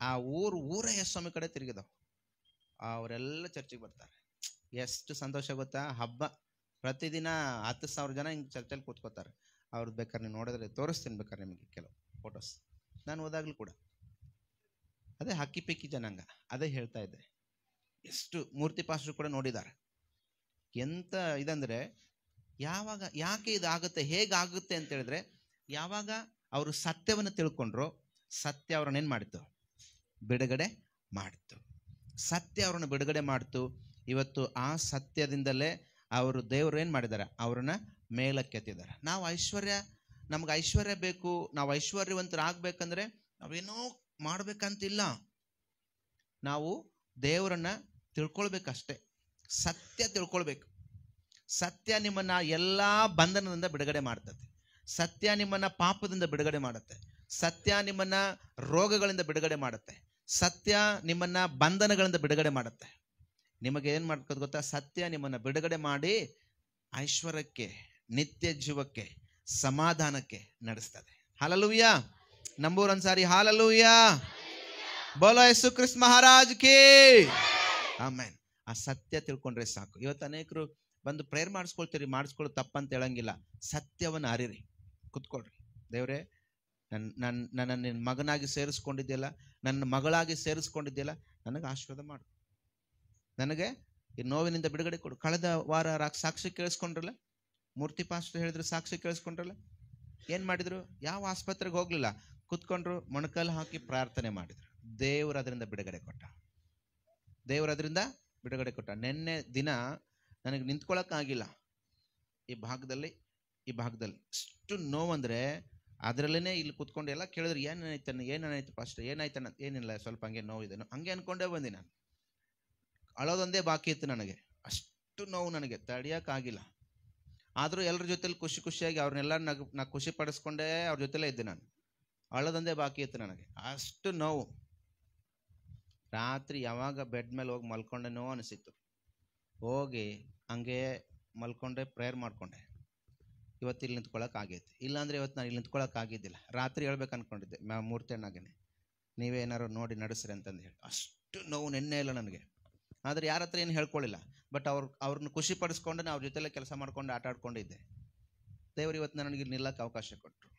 ಆ ಊರೇ ಯೇಸುಸ್ವಾಮಿ ಕಡೆ ತಿರುಗಿದವು. ಅವರೆಲ್ಲ ಚರ್ಚಿಗೆ ಬರ್ತಾರೆ. ಎಷ್ಟು ಸಂತೋಷ ಗೊತ್ತಾ? ಹಬ್ಬ ಪ್ರತಿದಿನ 10,000 ಜನ ಹಿಂಗೆ ಚರ್ಚಲ್ಲಿ ಕೂತ್ಕೋತಾರೆ. ಅವ್ರದ್ದು ಬೇಕಾದ್ರೆ ನೀವು ನೋಡಿದ್ರೆ ತೋರಿಸ್ತೀನಿ, ಬೇಕಾದ್ರೆ ನಿಮಗೆ ಕೆಲವು ಫೋಟೋಸ್. ನಾನು ಹೋದಾಗ್ಲೂ ಕೂಡ ಅದೇ ಹಕ್ಕಿ ಪಿಕ್ಕಿ ಜನಾಂಗ, ಅದೇ ಹೇಳ್ತಾ ಇದ್ದೆ. ಎಷ್ಟು ಮೂರ್ತಿ ಪಾಸ್ಟ್ರು ಕೂಡ ನೋಡಿದ್ದಾರೆ. ಎಂತ ಇದಂದ್ರೆ, ಯಾವಾಗ ಯಾಕೆ ಇದಾಗುತ್ತೆ, ಹೇಗಾಗುತ್ತೆ ಅಂತ ಹೇಳಿದ್ರೆ, ಯಾವಾಗ ಅವರು ಸತ್ಯವನ್ನು ತಿಳ್ಕೊಂಡ್ರು, ಸತ್ಯ ಅವ್ರನ್ನ ಏನು ಮಾಡಿತು? ಬಿಡುಗಡೆ ಮಾಡಿತು. ಸತ್ಯ ಅವ್ರನ್ನ ಬಿಡುಗಡೆ ಮಾಡ್ತು. ಇವತ್ತು ಆ ಸತ್ಯದಿಂದಲೇ ಅವರು ದೇವರು ಏನು ಮಾಡಿದ್ದಾರೆ? ಅವ್ರನ್ನ ಮೇಲಕ್ಕೆ ಎತ್ತಿದ್ದಾರೆ. ನಾವು ನಮ್ಗೆ ಐಶ್ವರ್ಯ ಬೇಕು, ನಾವು ಐಶ್ವರ್ಯವಂತರಾಗಬೇಕಂದ್ರೆ ನಾವೇನೋ ಮಾಡ್ಬೇಕಂತಿಲ್ಲ. ನಾವು ದೇವರನ್ನ ತಿಳ್ಕೊಳ್ಬೇಕಷ್ಟೆ. ಸತ್ಯ ತಿಳ್ಕೊಳ್ಬೇಕು. ಸತ್ಯ ನಿಮ್ಮನ್ನ ಎಲ್ಲ ಬಂಧನದಿಂದ ಬಿಡುಗಡೆ ಮಾಡ್ತದೆ. ಸತ್ಯ ನಿಮ್ಮನ್ನ ಪಾಪದಿಂದ ಬಿಡುಗಡೆ ಮಾಡುತ್ತೆ. ಸತ್ಯ ನಿಮ್ಮನ್ನ ರೋಗಗಳಿಂದ ಬಿಡುಗಡೆ ಮಾಡುತ್ತೆ. ಸತ್ಯ ನಿಮ್ಮನ್ನ ಬಂಧನಗಳಿಂದ ಬಿಡುಗಡೆ ಮಾಡುತ್ತೆ. ನಿಮಗೆ ಏನು ಮಾಡ್ಕೋದು ಗೊತ್ತಾ? ಸತ್ಯ ನಿಮ್ಮನ್ನ ಬಿಡುಗಡೆ ಮಾಡಿ ಐಶ್ವರ್ಯಕ್ಕೆ, ನಿತ್ಯ ಜೀವಕ್ಕೆ, ಸಮಾಧಾನಕ್ಕೆ ನಡೆಸ್ತದೆ. ಹಾಲೆಲೂಯಾ. ನಂಬೂರ್ ಅನ್ಸಾರಿ ಹಾಲೆಲೂಯಾ. ಬೋಲೋ ಯೇಸು ಕ್ರಿಸ್ತ ಮಹಾರಾಜ್ ಕಿ ಆಮೆನ್. ಆ ಸತ್ಯ ತಿಳ್ಕೊಂಡ್ರೆ ಸಾಕು. ಇವತ್ತು ಅನೇಕರು ಬಂದು ಪ್ರೇಯರ್ ಮಾಡಿಸ್ಕೊಳ್ಳೋದು ತಪ್ಪಂತ ಹೇಳಂಗಿಲ್ಲ. ಸತ್ಯವನ್ನು ಅರಿರಿ, ಕುತ್ಕೊಳ್ರಿ. ದೇವ್ರೆ, ನನ್ನ ನಿನ್ನ ಮಗನಾಗಿ ಸೇರಿಸ್ಕೊಂಡಿದ್ದಿಲ್ಲ, ನನ್ನ ಮಗಳಾಗಿ ಸೇರಿಸ್ಕೊಂಡಿದ್ದಿಲ್ಲ, ನನಗೆ ಆಶೀರ್ವಾದ ಮಾಡು, ನನಗೆ ಈ ನೋವಿನಿಂದ ಬಿಡುಗಡೆ ಕೊಡು. ಕಳೆದ ವಾರ ಸಾಕ್ಷಿ ಕೇಳಿಸ್ಕೊಂಡ್ರಲ್ಲ, ಮೂರ್ತಿ ಪಾಸ್ಟರ್ ಹೇಳಿದ್ರು, ಸಾಕ್ಷಿ ಕೇಳಿಸ್ಕೊಂಡ್ರಲ್ಲ. ಏನು ಮಾಡಿದ್ರು? ಯಾವ ಆಸ್ಪತ್ರೆಗೆ ಹೋಗ್ಲಿಲ್ಲ, ಕುತ್ಕೊಂಡ್ರು, ಮೊಣಕಾಲು ಹಾಕಿ ಪ್ರಾರ್ಥನೆ ಮಾಡಿದ್ರು. ದೇವರು ಅದರಿಂದ ಬಿಡುಗಡೆ ಕೊಟ್ಟ. ನಿನ್ನೆ ದಿನ ನನಗೆ ನಿಂತ್ಕೊಳ್ಳೋಕ್ಕಾಗಿಲ್ಲ. ಈ ಭಾಗದಲ್ಲಿ ಇಷ್ಟು ನೋವಂದ್ರೆ, ಅದರಲ್ಲೇ ಇಲ್ಲಿ ಕುತ್ಕೊಂಡು ಎಲ್ಲ ಕೇಳಿದ್ರು, ಏನಾಯ್ತು ಪಾಸ್ಟರ್, ಏನಾಯ್ತಣ್ಣ? ಏನಿಲ್ಲ, ಸ್ವಲ್ಪ ಹಂಗೆ ನೋವಿದೆ, ಹಂಗೆ ಅನ್ಕೊಂಡೇ ಬಂದೆ. ನಾನು ಅಳೋದೊಂದೇ ಬಾಕಿ ಇತ್ತು ನನಗೆ. ಅಷ್ಟು ನೋವು ನನಗೆ ತಡಿಯೋಕ್ಕಾಗಿಲ್ಲ. ಆದರೂ ಎಲ್ಲರ ಜೊತೆಲಿ ಖುಷಿಯಾಗಿ ಅವ್ರನ್ನೆಲ್ಲ ನಾ ಖುಷಿ ಪಡಿಸ್ಕೊಂಡೇ ಅವ್ರ ಜೊತೆಲೇ ಇದ್ದೆ. ನಾನು ಅಳೋದೊಂದೇ ಬಾಕಿ ಇತ್ತು ನನಗೆ, ಅಷ್ಟು ನೋವು. ರಾತ್ರಿ ಯಾವಾಗ ಬೆಡ್ ಮೇಲೆ ಹೋಗಿ ಮಲ್ಕೊಂಡೆನೋ ಅನಿಸಿತ್ತು. ಹೋಗಿ ಹಂಗೆ ಮಲ್ಕೊಂಡೆ, ಪ್ರೇಯರ್ ಮಾಡಿಕೊಂಡೆ. ಇವತ್ತು ಇಲ್ಲಿ ನಿಂತ್ಕೊಳ್ಳೋಕ್ಕಾಗೈತಿ. ಇಲ್ಲಾಂದರೆ ಇವತ್ತು ನಾನು ಇಲ್ಲಿ ನಿಂತ್ಕೊಳ್ಳೋಕ್ಕಾಗಿದ್ದಿಲ್ಲ. ರಾತ್ರಿ ಹೇಳ್ಬೇಕು ಅಂದ್ಕೊಂಡಿದ್ದೆ ಮೂರ್ತಿ ಅಣ್ಣಾಗೇನೆ, ನೀವೇ ಏನಾರು ನೋಡಿ ನಡೆಸ್ರಿ ಅಂತಂದು ಹೇಳಿ. ಅಷ್ಟು ನೋವು ನೆನ್ನೆ ಇಲ್ಲ ನನಗೆ. ಆದರೆ ಯಾರ ಹತ್ರ ಏನು ಹೇಳ್ಕೊಳ್ಳಿಲ್ಲ. ಬಟ್ ಅವ್ರನ್ನ ಖುಷಿ ಪಡಿಸ್ಕೊಂಡು ಅವ್ರ ಜೊತೆಲೆ ಕೆಲಸ ಮಾಡ್ಕೊಂಡು ಆಟ ಆಡ್ಕೊಂಡಿದ್ದೆ. ದೇವ್ರು ಇವತ್ತು ನನಗೆ ನಿಲ್ಲಕ್ಕೆ ಅವಕಾಶ ಕೊಟ್ಟರು.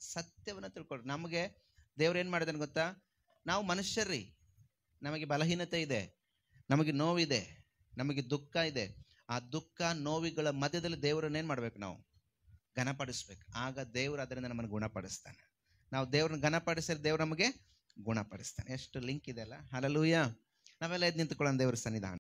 ಸತ್ಯವನ್ನು ತಿಳ್ಕೊಳ್ರಿ. ನಮಗೆ ದೇವ್ರು ಏನು ಮಾಡಿದಾನೆ ಗೊತ್ತಾ? ನಾವು ಮನುಷ್ಯರ್ರಿ, ನಮಗೆ ಬಲಹೀನತೆ ಇದೆ, ನಮಗೆ ನೋವಿದೆ, ನಮಗೆ ದುಃಖ ಇದೆ. ಆ ದುಃಖ ನೋವುಗಳ ಮಧ್ಯದಲ್ಲಿ ದೇವರನ್ನ ಏನು ಮಾಡ್ಬೇಕು? ನಾವು ಘನಪಡಿಸ್ಬೇಕು. ಆಗ ದೇವರು ಅದರಿಂದ ನಮ್ಮನ್ನು ಗುಣಪಡಿಸ್ತಾನೆ. ನಾವು ದೇವ್ರನ್ನ ಘನಪಡಿಸಿದ್ರೆ ದೇವ್ರು ನಮಗೆ ಗುಣಪಡಿಸ್ತಾನೆ. ಎಷ್ಟು ಲಿಂಕ್ ಇದೆ ಅಲ್ಲ. ಹಲ್ಲೆಲೂಯಾ. ನಾವೆಲ್ಲ ಎದ್ದು ನಿಂತ್ಕೊಳ್ಳೋಣ ದೇವ್ರ ಸನ್ನಿಧಾನ.